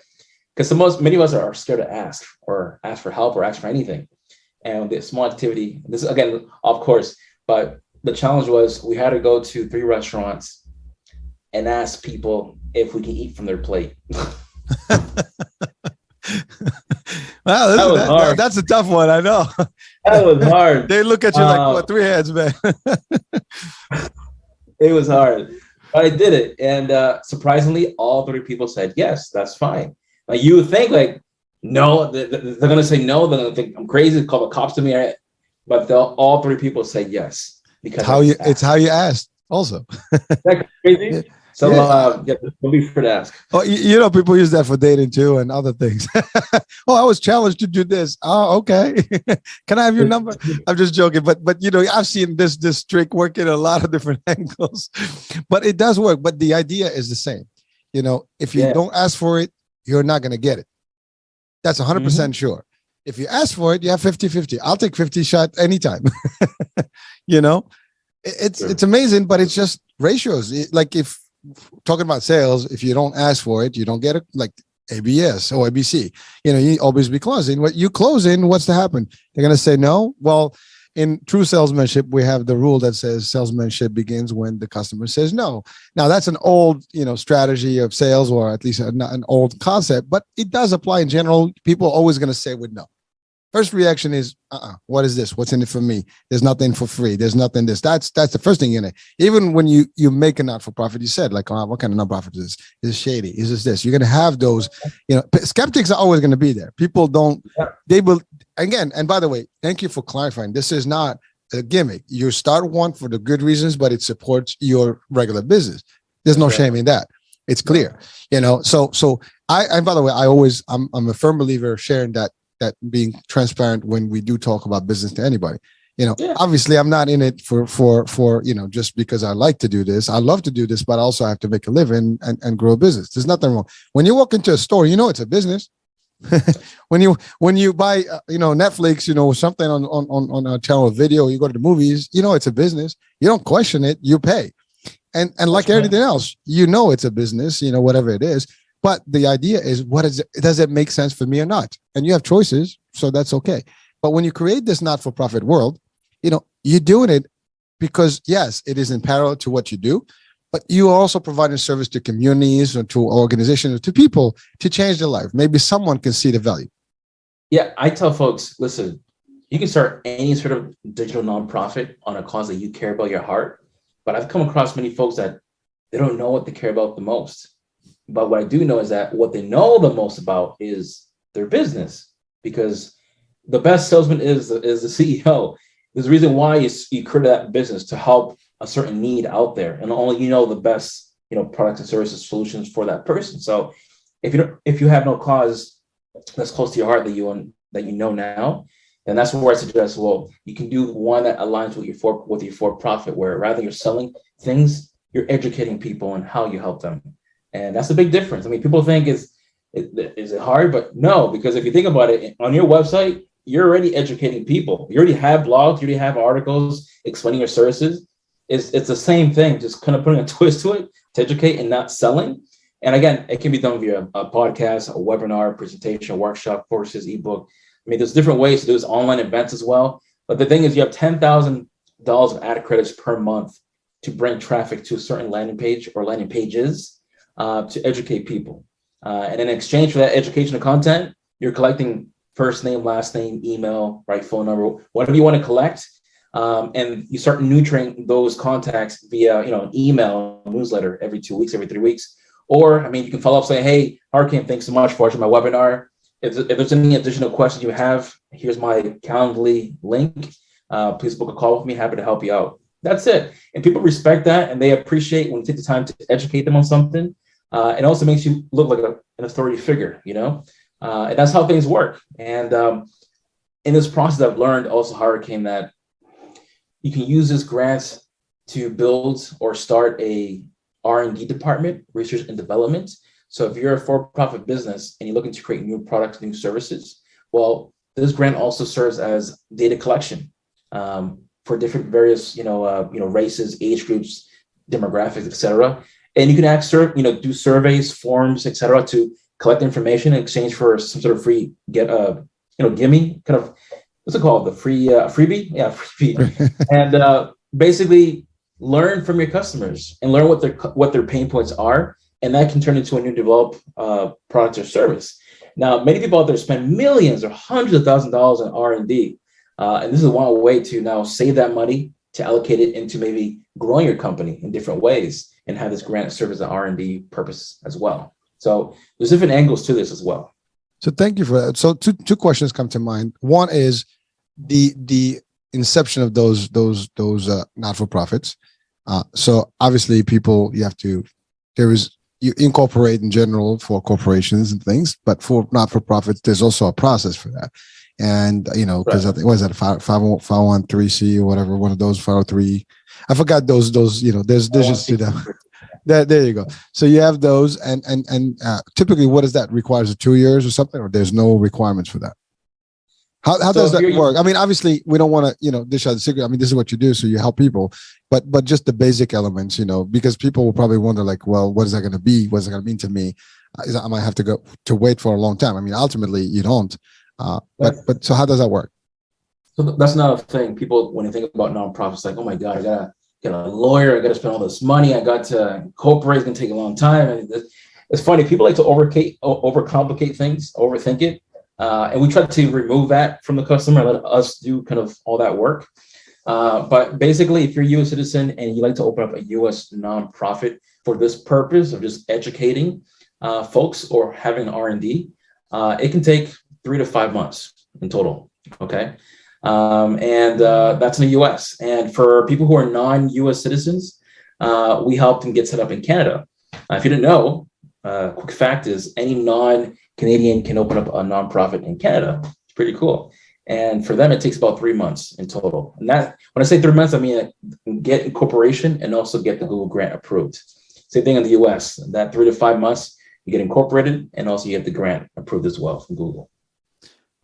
because many of us are scared to ask for help or ask for anything. And the small activity, this is again, of course, but the challenge was we had to go to 3 restaurants and ask people if we can eat from their plate. Wow, that's a tough one. I know. That was hard. They look at you like, what, 3 hands, man? It was hard, but I did it. And surprisingly, all 3 people said, yes, that's fine. Like you would think like, no, they're going to say no. They're going to think I'm crazy, call the cops to me. Right? But all 3 people say yes. Because it's how you asked also. Is that crazy? So don't be afraid to ask. Oh, you know, people use that for dating too and other things. Oh, I was challenged to do this. Oh, okay. Can I have your number? I'm just joking, but you know, I've seen this trick work in a lot of different angles, but it does work. But the idea is the same. You know, if you don't ask for it, you're not going to get it. That's 100% sure. If you ask for it, you have 50-50. I'll take 50 shots anytime. You know, it's amazing, but it's just ratios. Like if talking about sales, if you don't ask for it, you don't get it. Like ABS or ABC, you know, you always be closing. What you close in, what's to happen? They're going to say no. Well, in true salesmanship, we have the rule that says salesmanship begins when the customer says no. Now that's an old, you know, strategy of sales, or at least an old concept, but it does apply in general. People are always going to say with no. First reaction is, what is this? What's in it for me? There's nothing for free. There's nothing this. That's the first thing in it. Even when you make a not-for-profit, you said like, what kind of non-profit is this? Is it shady? Is this? You're going to have those, you know, skeptics are always going to be there. People don't, they will, again, and by the way, thank you for clarifying. This is not a gimmick. You start one for the good reasons, but it supports your regular business. There's no shame in that. It's clear, you know? So and by the way, I'm a firm believer of sharing that being transparent when we do talk about business to anybody. You know, obviously I'm not in it for, you know, just because I like to do this. I love to do this, but also I have to make a living and grow a business. There's nothing wrong. When you walk into a store, you know, it's a business. when you buy, you know, Netflix, you know, something on a channel of video, you go to the movies, you know, it's a business. You don't question it, you pay. And like everything else, you know, it's a business, you know, whatever it is. But the idea is, does it make sense for me or not? And you have choices, so that's okay. But when you create this not-for-profit world, you know, you're doing it because, yes, it is in parallel to what you do, but you are also providing service to communities or to organizations or to people to change their life. Maybe someone can see the value. Yeah, I tell folks, listen, you can start any sort of digital nonprofit on a cause that you care about your heart. But I've come across many folks that they don't know what they care about the most. But what I do know is that what they know the most about is their business, because the best salesman is the CEO. There's a reason why you created that business to help a certain need out there, and only you know the best, you know, products and services solutions for that person. So if you have no cause that's close to your heart that you know now, then that's where I suggest, well, you can do one that aligns with your for-profit, where rather than you're selling things, you're educating people on how you help them. And that's a big difference. I mean, people think is it hard? But no, because if you think about it, on your website, you're already educating people. You already have blogs, you already have articles explaining your services. It's the same thing, just kind of putting a twist to it to educate and not selling. And again, it can be done via a podcast, a webinar, presentation, workshop, courses, ebook. I mean, there's different ways to do this, online events as well. But the thing is, you have $10,000 of ad credits per month to bring traffic to a certain landing page or landing pages. To educate people. And in exchange for that educational content, you're collecting first name, last name, email, right, phone number, whatever you want to collect. And you start nurturing those contacts via, you know, an email newsletter every 2 weeks, every 3 weeks. Or, I mean, you can follow up saying, hey, Hurricane, thanks so much for watching my webinar. If there's any additional questions you have, here's my Calendly link. Please book a call with me. Happy to help you out. That's it. And people respect that, and they appreciate when you take the time to educate them on something. It also makes you look like an authority figure, you know, and that's how things work. And in this process, I've learned also, Hurricane, that you can use this grant to build or start a R&D department, research and development. So if you're a for-profit business and you're looking to create new products, new services, well, this grant also serves as data collection for different various, races, age groups, demographics, etc. And you can do surveys, forms, etc., to collect information in exchange for some sort of free gimme, kind of, what's it called? The free freebie? Yeah, freebie. And basically learn from your customers and learn what their pain points are. And that can turn into a new developed product or service. Now, many people out there spend millions or hundreds of thousands of dollars on R&D. And this is one way to now save that money to allocate it into maybe growing your company in different ways and have this grant serve as an R&D purpose as well. So there's different angles to this as well. So thank you for that. So two questions come to mind. One is the inception of those not-for-profits. So obviously people, you have to there is, you incorporate in general for corporations and things, but for not-for-profits, there's also a process for that. And, because I think, what is that, 513C or whatever, one of those 503, I forgot those, there's digits to them. There you go. So you have those, and typically, what does that requires? 2 years or something, or there's no requirements for that? How does that work? I mean, obviously, we don't want to, dish out the secret. I mean, this is what you do, so you help people, but just the basic elements, because people will probably wonder, like, well, what is that going to be? What is it going to mean to me? I might have to wait for a long time. I mean, ultimately, you don't. But so how does that work? So that's another thing. People, when they think about nonprofits, like, oh my God, I gotta get a lawyer, I gotta spend all this money, I got to incorporate, it's gonna take a long time. And it's funny, people like to overcomplicate things, overthink it. And we try to remove that from the customer, let us do kind of all that work. But basically, if you're a U.S. citizen and you like to open up a U.S. nonprofit for this purpose of just educating folks or having an R&D, it can take 3 to 5 months in total. Okay. And that's in the U.S. And for people who are non-U.S. citizens, we help them get set up in Canada. If you didn't know, quick fact is any non-Canadian can open up a nonprofit in Canada. It's pretty cool. And for them, it takes about 3 months in total. And that, when I say 3 months, I mean get incorporation and also get the Google grant approved. Same thing in the U.S. That 3 to 5 months, you get incorporated, and also you get the grant approved as well from Google.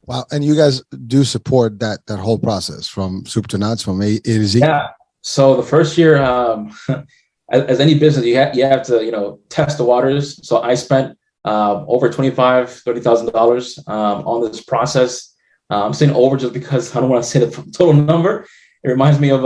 Wow. And you guys do support that whole process from soup to nuts, from A to Z? Yeah. So the first year, as any business, you have to, test the waters. So I spent over $25,000, $30,000 on this process. I'm saying over just because I don't want to say the total number. It reminds me of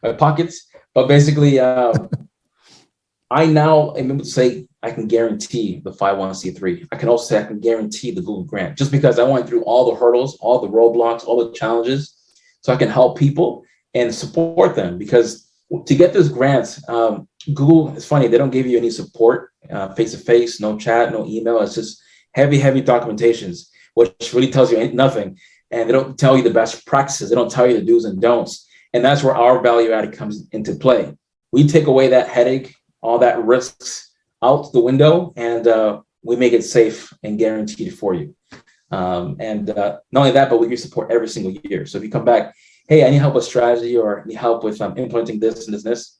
my pockets. But basically, I now am able to say I can guarantee the 501c3. I can also say I can guarantee the Google grant, just because I went through all the hurdles, all the roadblocks, all the challenges, so I can help people and support them. Because to get this grant, Google, it's funny, they don't give you any support face-to-face, no chat, no email. It's just heavy documentations, which really tells you nothing. And they don't tell you the best practices. They don't tell you the do's and don'ts. And that's where our value added comes into play. We take away that headache, all that risks out the window, and we make it safe and guaranteed for you. And not only that, but we give support every single year. So if you come back, hey, I need help with strategy, or need help with implementing this and this,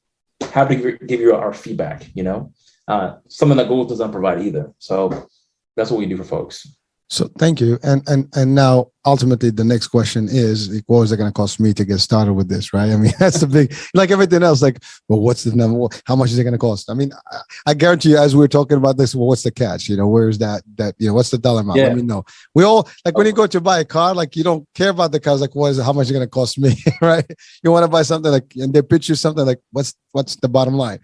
happy to give you our feedback, something that Google doesn't provide either. So that's what we do for folks. So thank you. And now ultimately the next question is, what is it going to cost me to get started with this, right? I mean, that's the big, like everything else, like, well, what's the number? How much is it going to cost? I mean, I guarantee you, as we were talking about this, well, what's the catch? Where's that, what's the dollar amount? Yeah. Let me know. We all, like when you go to buy a car, like you don't care about the cars, like what is it, how much is it going to cost me, right? You want to buy something like, and they pitch you something like, what's the bottom line?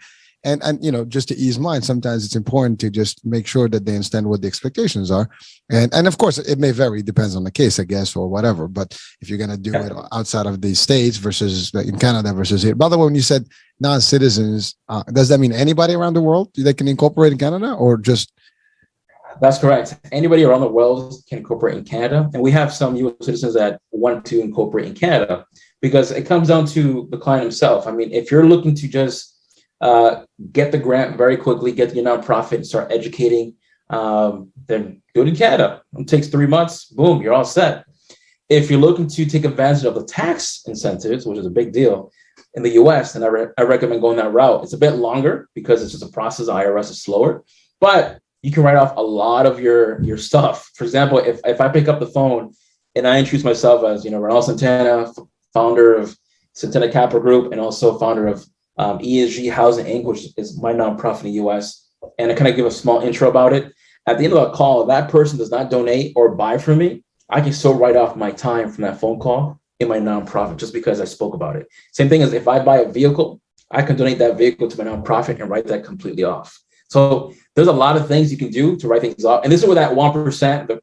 And just to ease mind, sometimes it's important to just make sure that they understand what the expectations are. And of course, it may vary, depends on the case, I guess, or whatever. But if you're going to do it outside of the States versus in Canada versus here. By the way, when you said non-citizens, does that mean anybody around the world they can incorporate in Canada, or just? That's correct. Anybody around the world can incorporate in Canada. And we have some U.S. citizens that want to incorporate in Canada, because it comes down to the client himself. I mean, if you're looking to just get the grant very quickly, get your nonprofit and start educating, then go to Canada. It takes 3 months, boom, you're all set. If you're looking to take advantage of the tax incentives, which is a big deal in the US, and I recommend going that route. It's a bit longer because it's just a process. IRS is slower, but you can write off a lot of your stuff. For example, if I pick up the phone and I introduce myself as, Reynaldo Santana, founder of Santana Capital Group, and also founder of ESG Housing Inc., which is my nonprofit in the US, and I kind of give a small intro about it. At the end of the call, if that person does not donate or buy from me, I can still write off my time from that phone call in my nonprofit just because I spoke about it. Same thing as if I buy a vehicle, I can donate that vehicle to my nonprofit and write that completely off. So there's a lot of things you can do to write things off. And this is where that 1%, the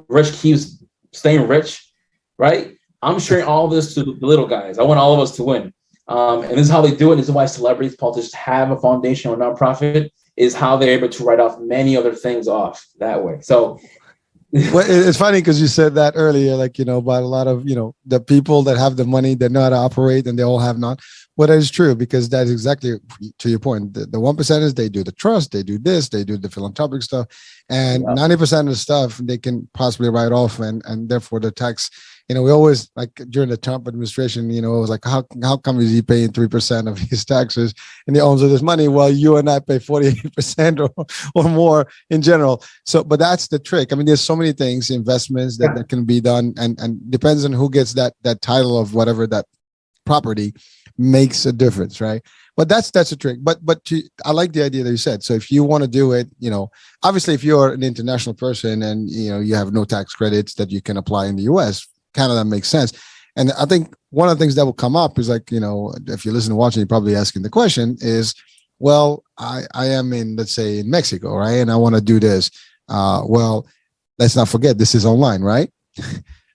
rich keeps staying rich, right? I'm sharing all of this to the little guys. I want all of us to win. And this is how they do it. This is why celebrities, politicians have a foundation or nonprofit, is how they're able to write off many other things off that way. So Well, it's funny because you said that earlier, like, about a lot of, the people that have the money, they know how to operate, and they all have not. Well, that is true, because that's exactly to your point. The 1%ers, they do the trust, they do this, they do the philanthropic stuff, and 90% of the stuff they can possibly write off, and therefore the tax. We always, like, during the Trump administration, it was like, how come is he paying 3% of his taxes and he owns all this money while you and I pay 48% or more in general? So, but that's the trick. I mean, there's so many things, investments that can be done, and depends on who gets that title of whatever that property makes a difference, right? But that's a trick. But I like the idea that you said. So if you want to do it, obviously if you're an international person and you have no tax credits that you can apply in the US, Canada makes sense. And I think one of the things that will come up is, like, if you listen to watching, you're probably asking the question is, well, I am in, let's say, in Mexico, right? And I want to do this. Well, let's not forget, this is online, right?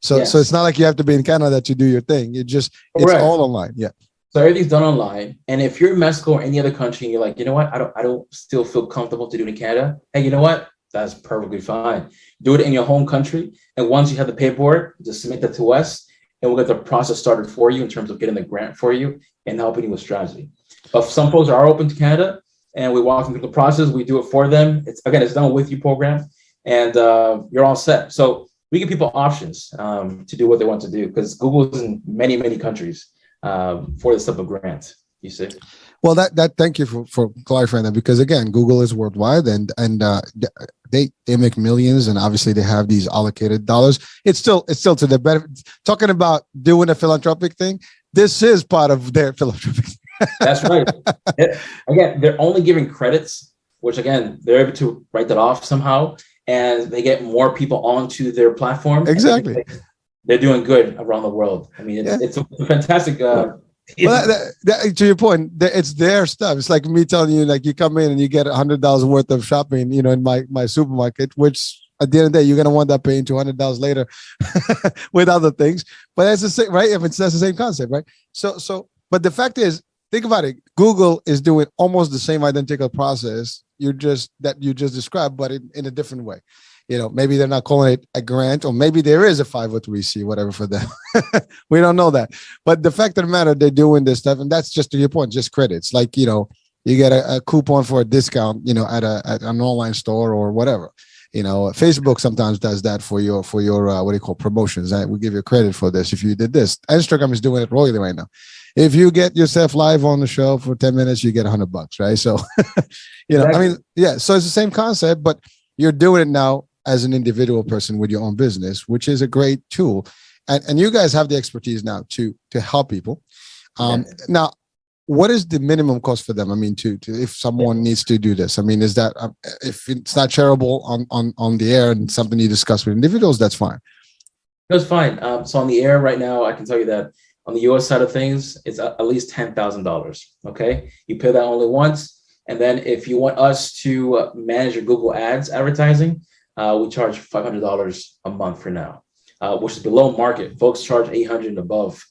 So it's not like you have to be in Canada to do your thing. It's all online. Yeah. So everything's done online. And if you're in Mexico or any other country and you're like, you know what, I don't still feel comfortable to do it in Canada. Hey, you know what? That's perfectly fine. Do it in your home country. And once you have the paperwork, just submit that to us, and we'll get the process started for you in terms of getting the grant for you and helping you with strategy. But some folks are open to Canada, and we walk them through the process. We do it for them. It's done with you program, and you're all set. So we give people options to do what they want to do, because Google is in many, many countries for this type of grant, you see. Well, that thank you for clarifying that, because again, Google is worldwide, and they make millions, and obviously they have these allocated dollars. It's still to their benefit. Talking about doing a philanthropic thing, this is part of their philanthropic. That's right. Again, they're only giving credits, which again, they're able to write that off somehow, and they get more people onto their platform. Exactly. They're doing good around the world. I mean, it's a fantastic. Well, to your point, it's their stuff. It's like me telling you, like, you come in and you get $100 worth of shopping, in my supermarket, which at the end of the day, you're going to wind up paying $200 later with other things. But that's the same, right? That's the same concept, right? So, but the fact is, think about it. Google is doing almost the same identical process you just described, but in a different way. Maybe they're not calling it a grant, or maybe there is a 503c, whatever for them. We don't know that. But the fact of the matter, they're doing this stuff, and that's just, to your point, just credits. Like, you get a coupon for a discount, at an online store or whatever. Facebook sometimes does that for your what do you call, promotions. We give you credit for this if you did this. Instagram is doing it royally right now. If you get yourself live on the show for 10 minutes, you get $100, right? So, exactly. I mean, yeah. So it's the same concept, but you're doing it now as an individual person with your own business, which is a great tool. And you guys have the expertise now to help people. Now, what is the minimum cost for them? I mean, to if someone needs to do this, I mean, is that if it's not shareable on the air and something you discuss with individuals, that's fine. That's fine. So on the air right now, I can tell you that on the US side of things, it's at least $10,000. Okay. You pay that only once. And then if you want us to manage your Google Ads advertising, we charge $500 a month for now, which is below market. Folks charge $800 and above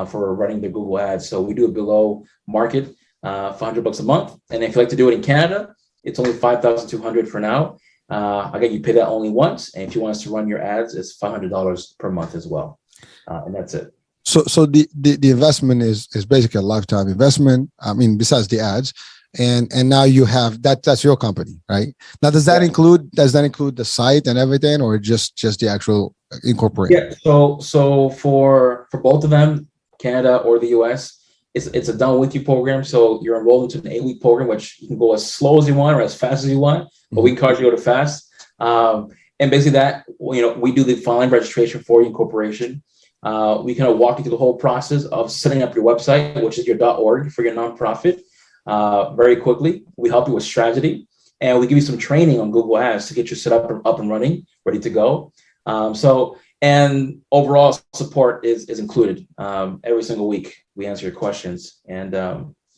for running their Google Ads. So we do it below market, $500 a month. And if you like to do it in Canada, it's only $5,200 for now. Again, you pay that only once. And if you want us to run your ads, it's $500 per month as well. And that's it. So the investment is basically a lifetime investment. I mean, besides the ads. And now you have that's your company, right? Now, does that include the site and everything, or just the actual incorporation? Yeah. So for both of them, Canada or the US, it's a done with you program. So you're enrolled into an 8-week program, which you can go as slow as you want or as fast as you want, but we encourage you to go to fast. And basically that, we do the filing registration for you, incorporation. We kind of walk you through the whole process of setting up your website, which is your .org for your nonprofit. Very quickly. We help you with strategy, and we give you some training on Google Ads to get you set up and running, ready to go. And overall support is included. Every single week we answer your questions, and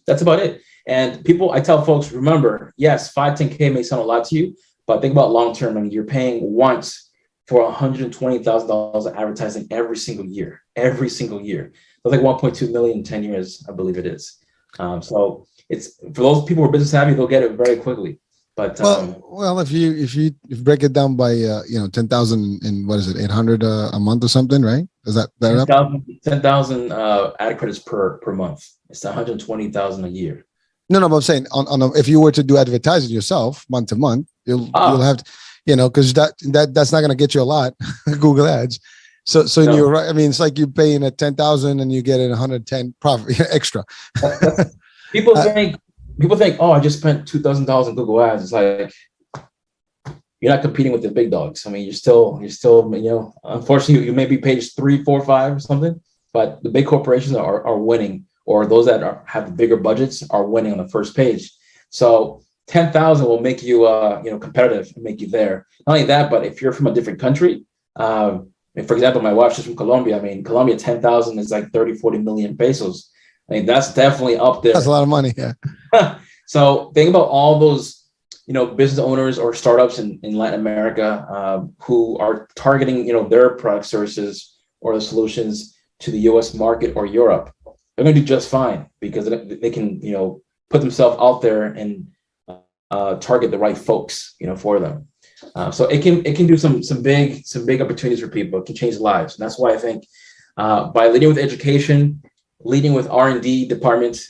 that's about it. And I tell folks, remember, yes, 5-10K may sound a lot to you, but think about long term. I mean, you're paying once for $120,000 of advertising every single year. That's like 1.2 million in 10 years, I believe it is. So it's for those people who are business savvy, they'll get it very quickly. But well, if you break it down by 10,000 and what is it, 800 a month or something, right? Is that 10,000 ad credits per month. It's 120,000 a year. No, but I'm saying if you were to do advertising yourself month to month, you'll have to, because that's not going to get you a lot, Google Ads. So no. You're right. I mean, it's like you're paying at 10,000 and you get a 110 profit extra. People think, oh, I just spent $2,000 on Google Ads. It's like, you're not competing with the big dogs. I mean, you're still, unfortunately, you may be page 3, 4, 5 or something, but the big corporations are winning, or those that have bigger budgets are winning on the first page. So 10,000 will make you, competitive and make you there. Not only that, but if you're from a different country, for example, my wife's from Colombia. I mean, Colombia, 10,000 is like 30, 40 million pesos. I mean, that's definitely up there. That's a lot of money. Yeah. So think about all those, business owners or startups in Latin America who are targeting, their product services or the solutions to the US market or Europe. They're going to do just fine because they can, put themselves out there and target the right folks, for them. So it can do some big opportunities for people. It can change lives. And that's why I think by leading with education, leading with R&D departments,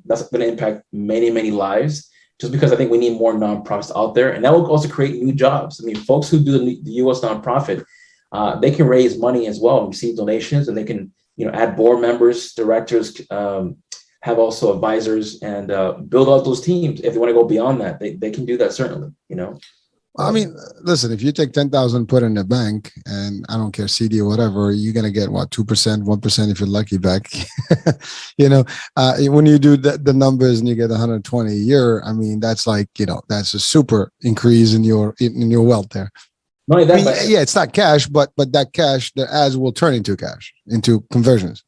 that's going to impact many, many lives. Just because I think we need more nonprofits out there, and that will also create new jobs. I mean, folks who do the U.S. nonprofit, they can raise money as well and receive donations, and they can, add board members, directors, have also advisors, and build out those teams. If they want to go beyond that, they can do that certainly. I mean, listen, if you take 10,000, put it in the bank, and I don't care, CD or whatever, you're going to get 2%, 1% if you're lucky back. When you do the numbers and you get 120 a year, I mean, that's like, that's a super increase in your wealth there. Not only that, yeah, it's not cash, but that cash, the ads will turn into cash, into conversions.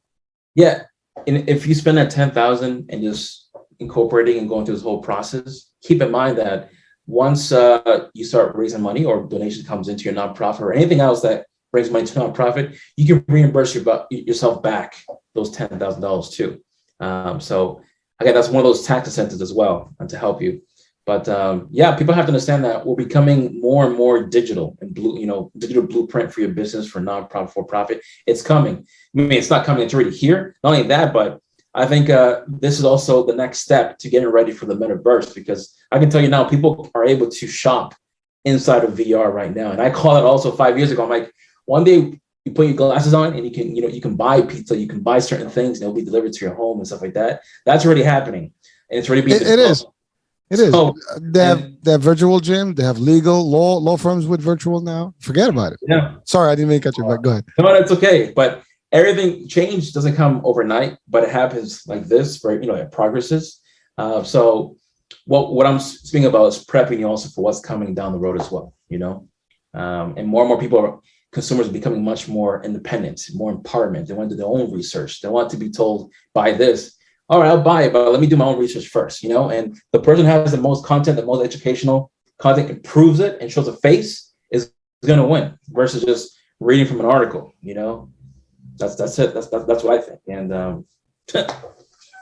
Yeah. And if you spend that 10,000 and just incorporating and going through this whole process, keep in mind that once you start raising money or donation comes into your nonprofit or anything else that brings money to nonprofit, you can reimburse yourself back those $10,000 too. So again, that's one of those tax incentives as well to help you. But people have to understand that we're becoming more and more digital and digital blueprint for your business, for nonprofit, for profit. It's coming. I mean, it's not coming; it's already here. Not only that, but I think this is also the next step to getting ready for the metaverse, because I can tell you now, people are able to shop inside of VR right now. And I call it also 5 years ago. I'm like, one day you put your glasses on and you can buy pizza, you can buy certain things, and it'll be delivered to your home and stuff like that. That's already happening. And it's already being developed. It is. They have virtual gym. They have legal law firms with virtual now. Forget about it. Yeah. Sorry, I didn't mean to cut you back. Go ahead. No, that's okay. But everything change doesn't come overnight, but it happens like this, right? It progresses. So what I'm speaking about is prepping you also for what's coming down the road as well, and more people consumers are becoming much more independent, more empowerment. They want to do their own research. They want to be told, buy this. All right, I'll buy it, but let me do my own research first, and the person who has the most content, the most educational content, improves it and shows a face is going to win versus just reading from an article, That's it. That's what I think. And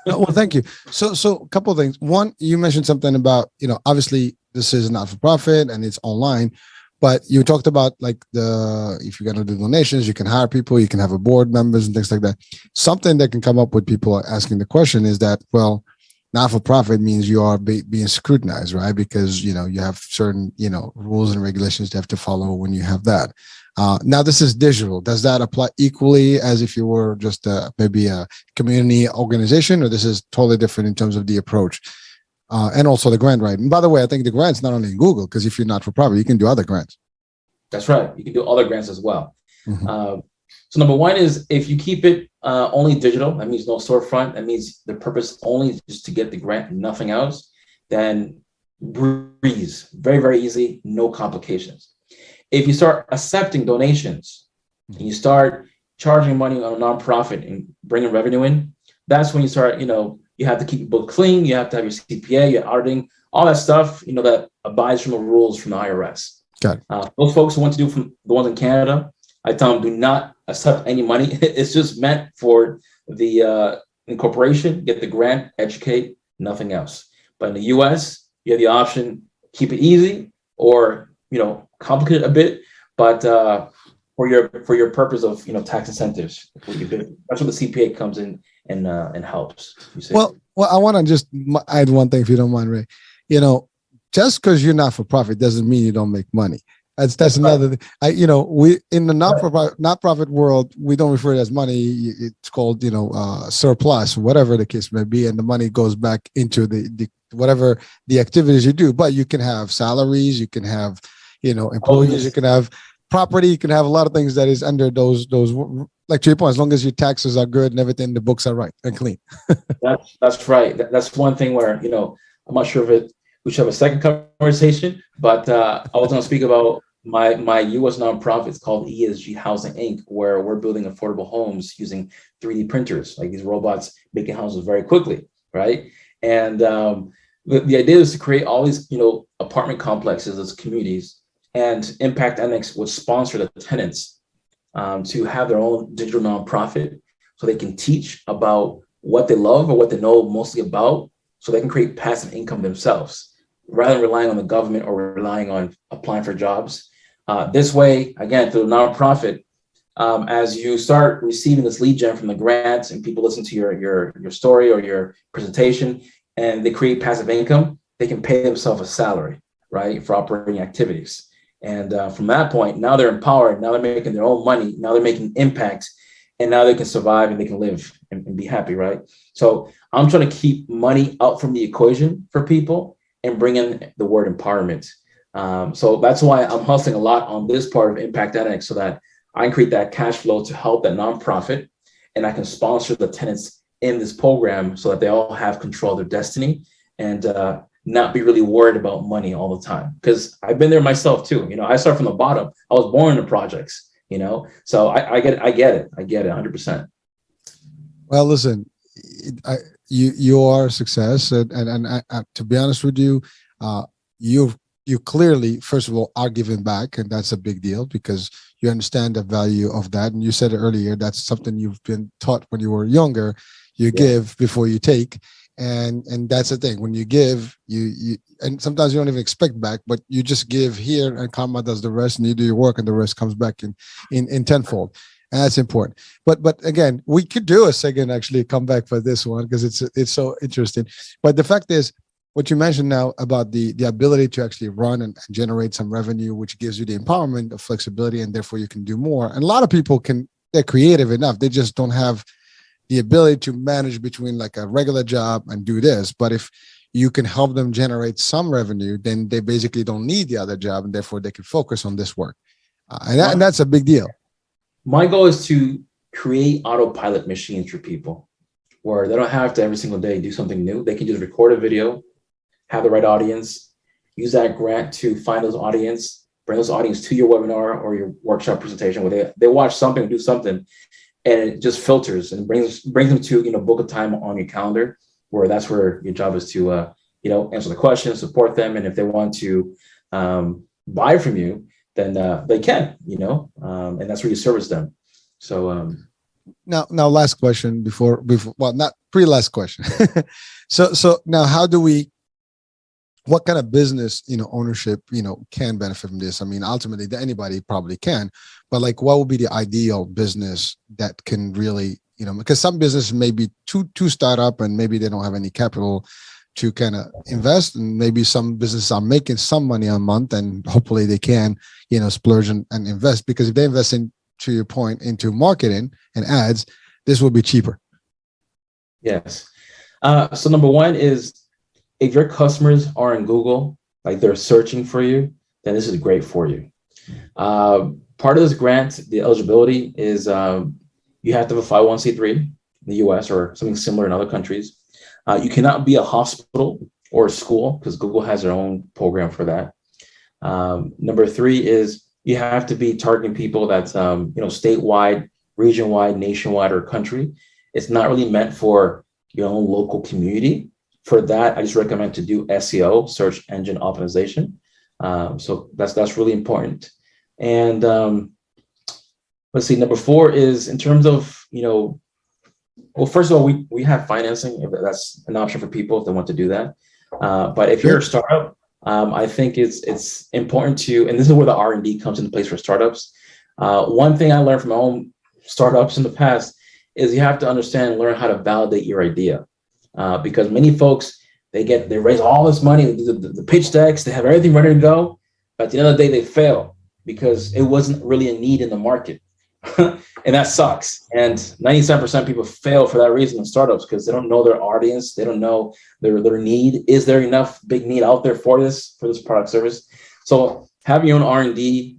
well, thank you. So a couple of things. One, you mentioned something about, obviously this is not for profit and it's online, but you talked about like if you're going to do donations, you can hire people, you can have a board members and things like that. Something that can come up with people asking the question is that, well, not for profit means you are being scrutinized, right? Because, you have certain, rules and regulations you have to follow when you have that. Now this is digital. Does that apply equally as if you were just maybe a community organization, or this is totally different in terms of the approach and also the grant writing? By the way, I think the grant's not only in Google, because if you're not for profit, you can do other grants. That's right. You can do other grants as well. Mm-hmm. So number one is if you keep it only digital, that means no storefront. That means the purpose only is to get the grant, nothing else. Then breeze, very, very easy, no complications. If you start accepting donations and you start charging money on a nonprofit and bringing revenue in, that's when you start, you have to keep your book clean. You have to have your CPA, your auditing, all that stuff, that abides from the rules from the IRS. Got it. Those folks who want to do from the ones in Canada, I tell them do not accept any money. It's just meant for the incorporation, get the grant, educate, nothing else. But in the US, you have the option, keep it easy or, complicate it a bit, but for your purpose of, tax incentives. That's where the CPA comes in and helps. Well, I want to just add one thing, if you don't mind, Ray. Just because you're not for profit doesn't mean you don't make money. That's another thing. We in the not-for-profit world, we don't refer to it as money. It's called, surplus, whatever the case may be, and the money goes back into the whatever the activities you do. But you can have salaries, you can have, employees, you can have property, you can have a lot of things that is under those. Like to your point, as long as your taxes are good and everything, the books are right and clean. That's right. That's one thing where I'm not sure if we should have a second conversation, but I was going to speak about my U.S. nonprofit. It's called ESG Housing Inc., where we're building affordable homes using 3D printers, like these robots making houses very quickly, right? And the idea is to create all these, apartment complexes as communities, and IMPACTANNEX would sponsor the tenants to have their own digital nonprofit, so they can teach about what they love or what they know mostly about, so they can create passive income themselves, rather than relying on the government or relying on applying for jobs. This way, again, through the nonprofit, as you start receiving this lead gen from the grants and people listen to your story or your presentation, and they create passive income, they can pay themselves a salary, right, for operating activities. And from that point, now they're empowered. Now they're making their own money. Now they're making impact, and now they can survive and they can live and be happy, right? So I'm trying to keep money out from the equation for people and bring in the word empowerment. So that's why I'm hustling a lot on this part of IMPACTANNEX, so that I can create that cash flow to help that nonprofit, and I can sponsor the tenants in this program so that they all have control of their destiny and not be really worried about money all the time. Because I've been there myself too. I start from the bottom. I was born in the projects, so I get it 100%. Well, listen, you are a success, and to be honest with you, you clearly, first of all, are giving back, and that's a big deal because you understand the value of that. And you said it earlier, that's something you've been taught when you were younger. You give before you take, and that's the thing. When you give, you and sometimes you don't even expect back, but you just give here, and karma does the rest, and you do your work, and the rest comes back in tenfold. And that's important. But again, we could do a second actually come back for this one because it's so interesting. But the fact is, what you mentioned now about the ability to actually run and generate some revenue, which gives you the empowerment of flexibility, and therefore you can do more. And a lot of people they're creative enough. They just don't have the ability to manage between like a regular job and do this. But if you can help them generate some revenue, then they basically don't need the other job, and therefore they can focus on this work. And that's a big deal. My goal is to create autopilot machines for people where they don't have to every single day do something new. They can just record a video, have the right audience, use that grant to find those audience, bring those audience to your webinar or your workshop presentation where they watch something, do something, and it just filters and brings them to, book a time on your calendar, where that's where your job is to, answer the questions, support them. And if they want to buy from you, then they can, and that's where you service them. So now last question before, well, not pre-last question. So now what kind of business, ownership, can benefit from this? I mean, ultimately anybody probably can, but like, what would be the ideal business that can really, because some businesses may be too startup and maybe they don't have any capital to kind of invest, and maybe some businesses are making some money a month and hopefully they can, splurge and invest, because if they invest in, to your point, into marketing and ads, this will be cheaper. Yes. So number one is, if your customers are in Google, like they're searching for you, then this is great for you. Part of this grant, the eligibility is you have to have a 501c3 in the US or something similar in other countries. You cannot be a hospital or a school because Google has their own program for that. Number three is you have to be targeting people that's statewide, region-wide, nationwide, or country. It's not really meant for your own local community. For that, I just recommend to do SEO, search engine optimization. So that's really important. And let's see, number four is in terms of, well, first of all, we have financing. If that's an option for people if they want to do that. But if you're a startup I think it's important to, and this is where the R&D comes into place for startups. One thing I learned from my own startups in the past is you have to understand and learn how to validate your idea, because many folks, they raise all this money, the pitch decks, they have everything ready to go, but at the end of the day they fail because it wasn't really a need in the market. And that sucks. And 97% of people fail for that reason in startups, because they don't know their audience, they don't know their need. Is there enough big need out there for this product service? So have your own R&D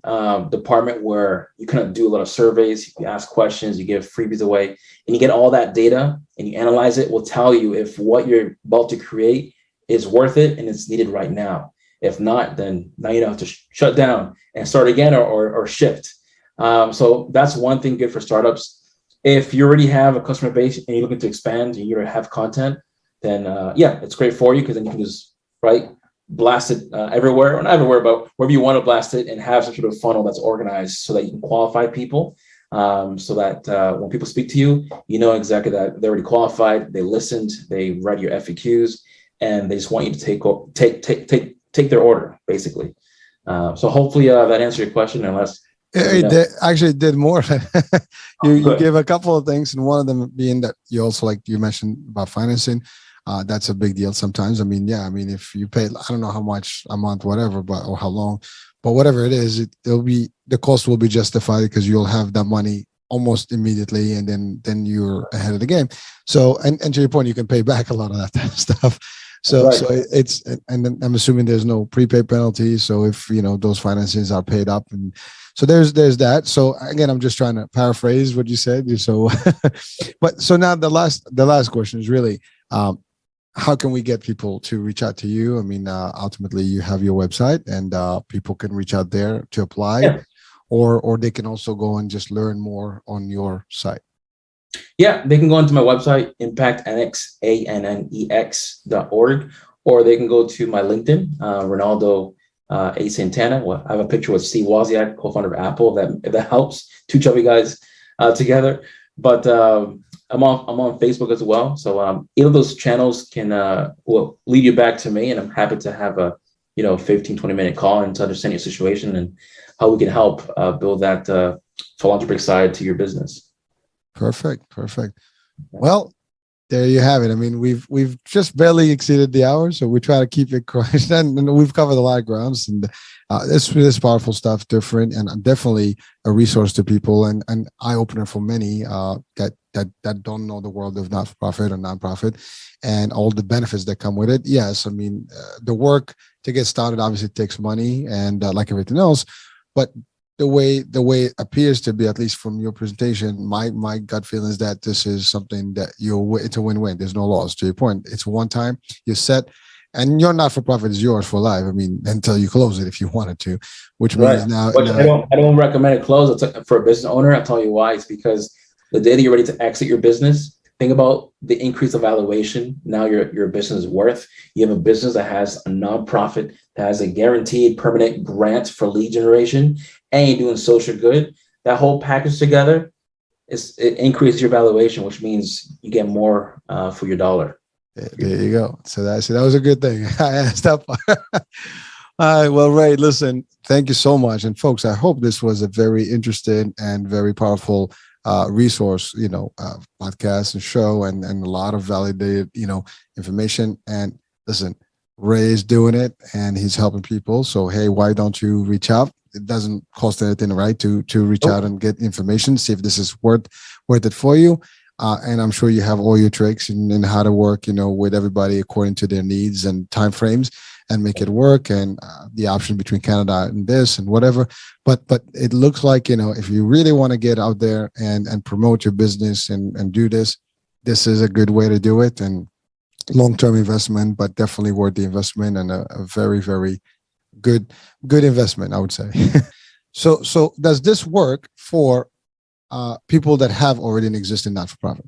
department where you kind of do a lot of surveys, you ask questions, you give freebies away, and you get all that data and you analyze it. Will tell you if what you're about to create is worth it and it's needed right now. If not, then now you have to shut down and start again or shift. So that's one thing good for startups. If you already have a customer base and you're looking to expand and you already have content, then yeah, it's great for you, because then you can just blast it everywhere, or not everywhere, but wherever you want to blast it, and have some sort of funnel that's organized so that you can qualify people, so that when people speak to you, you know exactly that they're already qualified, they listened, they read your FAQs, and they just want you to take their order, basically. So hopefully that answered your question, unless it actually did more. You gave a couple of things, and one of them being that you also, like you mentioned about financing. That's a big deal sometimes. I mean, yeah, I mean, if you pay, I don't know how much a month, whatever, but or how long, but whatever it is, the cost will be justified because you'll have that money almost immediately, and then you're ahead of the game. So, and to your point, you can pay back a lot of that stuff. So, right. So it's, and I'm assuming there's no prepaid penalty. So if those finances are paid up, and so there's that. So again, I'm just trying to paraphrase what you said. So, but so now the last question is really, how can we get people to reach out to you? I mean, ultimately, you have your website, and people can reach out there to apply, yeah. or they can also go and just learn more on your site. Yeah, they can go into my website, IMPACTANNEX, ANNEX.org, or they can go to my LinkedIn, Reynaldo A. Santana. Well, I have a picture with Steve Wozniak, co-founder of Apple, if that helps. Two chubby guys together. But I'm on Facebook as well. So either of those channels can will lead you back to me, and I'm happy to have a 15-20-minute call and to understand your situation and how we can help build that philanthropic side to your business. Perfect. Well, there you have it. I mean, we've just barely exceeded the hour, so we try to keep it crunched, and we've covered a lot of grounds, and this powerful stuff, different, and definitely a resource to people, and an eye opener for many that don't know the world of not-for-profit or nonprofit and all the benefits that come with it. Yes, I mean, the work to get started obviously takes money, and like everything else, but the way it appears to be, at least from your presentation, my gut feeling is that this is something that it's a win-win. There's no loss. To your point, it's one time, you're set, and your not-for-profit is yours for life. I mean, until you close it if you wanted to, which means now. But I don't recommend it close. For a business owner, I'll tell you why. It's because the day that you're ready to exit your business, think about the increase of valuation now your business is worth. You have a business that has a nonprofit that has a guaranteed permanent grant for lead generation, and you're doing social good. That whole package together, it increases your valuation, which means you get more for your dollar. There you go. So that was a good thing. I asked that part. All right. Well, Ray, listen, thank you so much. And folks, I hope this was a very interesting and very powerful resource, podcast and show, and a lot of validated, information. And listen, Ray is doing it and he's helping people. So, hey, why don't you reach out? It doesn't cost anything, right? To reach out and get information, see if this is worth it for you. And I'm sure you have all your tricks in how to work, with everybody according to their needs and timeframes, and make it work. And the option between Canada and this and whatever. But it looks like, if you really want to get out there and promote your business and do this is a good way to do it. And long-term investment, but definitely worth the investment, and a very, very good investment, I would say. So does this work for people that have already an existing not-for-profit?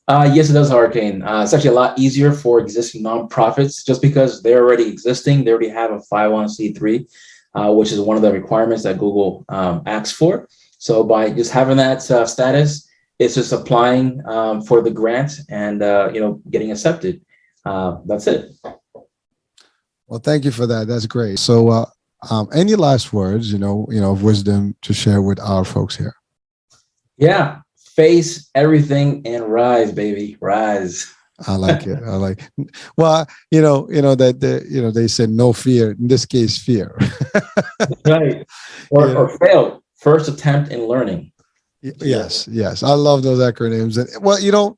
Yes, it does, Hurricane. It's actually a lot easier for existing nonprofits, just because they're already existing. They already have a 501c3, which is one of the requirements that Google asks for. So by just having that status, it's just applying for the grant and getting accepted. That's it. Well, thank you for that. That's great. So, any last words, of wisdom to share with our folks here? Yeah. Face everything and rise, baby. Rise. I like it. I like. Well, they said no fear. In this case, fear. Right. Or fail. First attempt in learning. Yes. I love those acronyms. And well,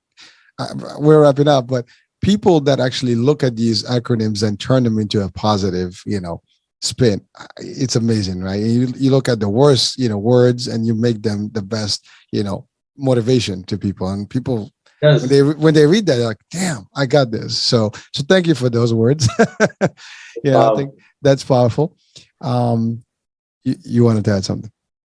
we're wrapping up, but people that actually look at these acronyms and turn them into a positive, spin, it's amazing, right? You look at the worst, words, and you make them the best, motivation to people, and people. Yes. When they read that, they're like, "Damn, I got this." So thank you for those words. I think that's powerful. You wanted to add something?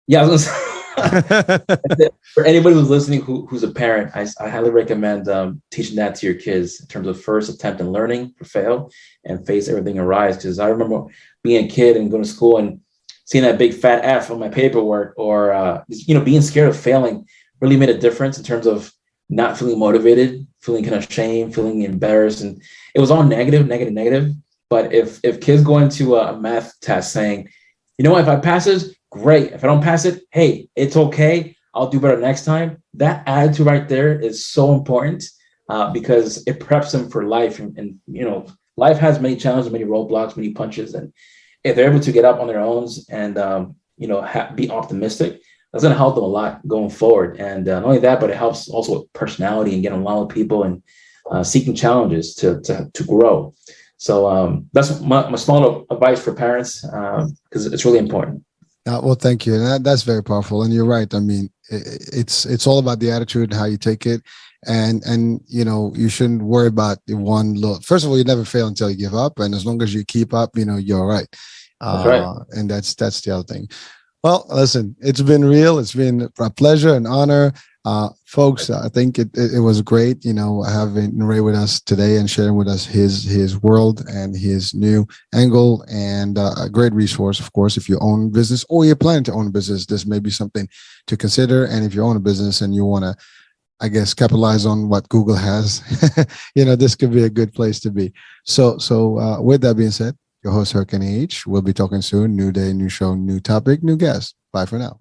Yeah, I was gonna say, for anybody who's listening who's a parent, I highly recommend teaching that to your kids in terms of first attempt in learning, or fail, and face everything and rise. Because I remember being a kid and going to school and seeing that big fat F on my paperwork, or being scared of failing, really made a difference in terms of not feeling motivated, feeling kind of shame, feeling embarrassed. And it was all negative. But if kids go into a math test saying, if I pass this, great. If I don't pass it, hey, it's okay. I'll do better next time. That attitude right there is so important because it preps them for life. And life has many challenges, many roadblocks, many punches. And if they're able to get up on their own and, be optimistic, that's going to help them a lot going forward. And not only that, but it helps also with personality and getting along with people and seeking challenges to grow. So that's my small advice for parents because it's really important. Well, thank you. And that's very powerful. And you're right. I mean, it's all about the attitude, how you take it. And you shouldn't worry about the one look. First of all, you never fail until you give up. And as long as you keep up, you're all right. That's right. And that's the other thing. Well, listen, it's been real. It's been a pleasure and honor. Folks, I think it was great, having Ray with us today and sharing with us his world and his new angle, and a great resource, of course. If you own a business or you're planning to own a business, this may be something to consider. And if you own a business and you want to, I guess, capitalize on what Google has, this could be a good place to be. So with that being said, your host, Hurricane H, we'll be talking soon. New day, new show, new topic, new guest. Bye for now.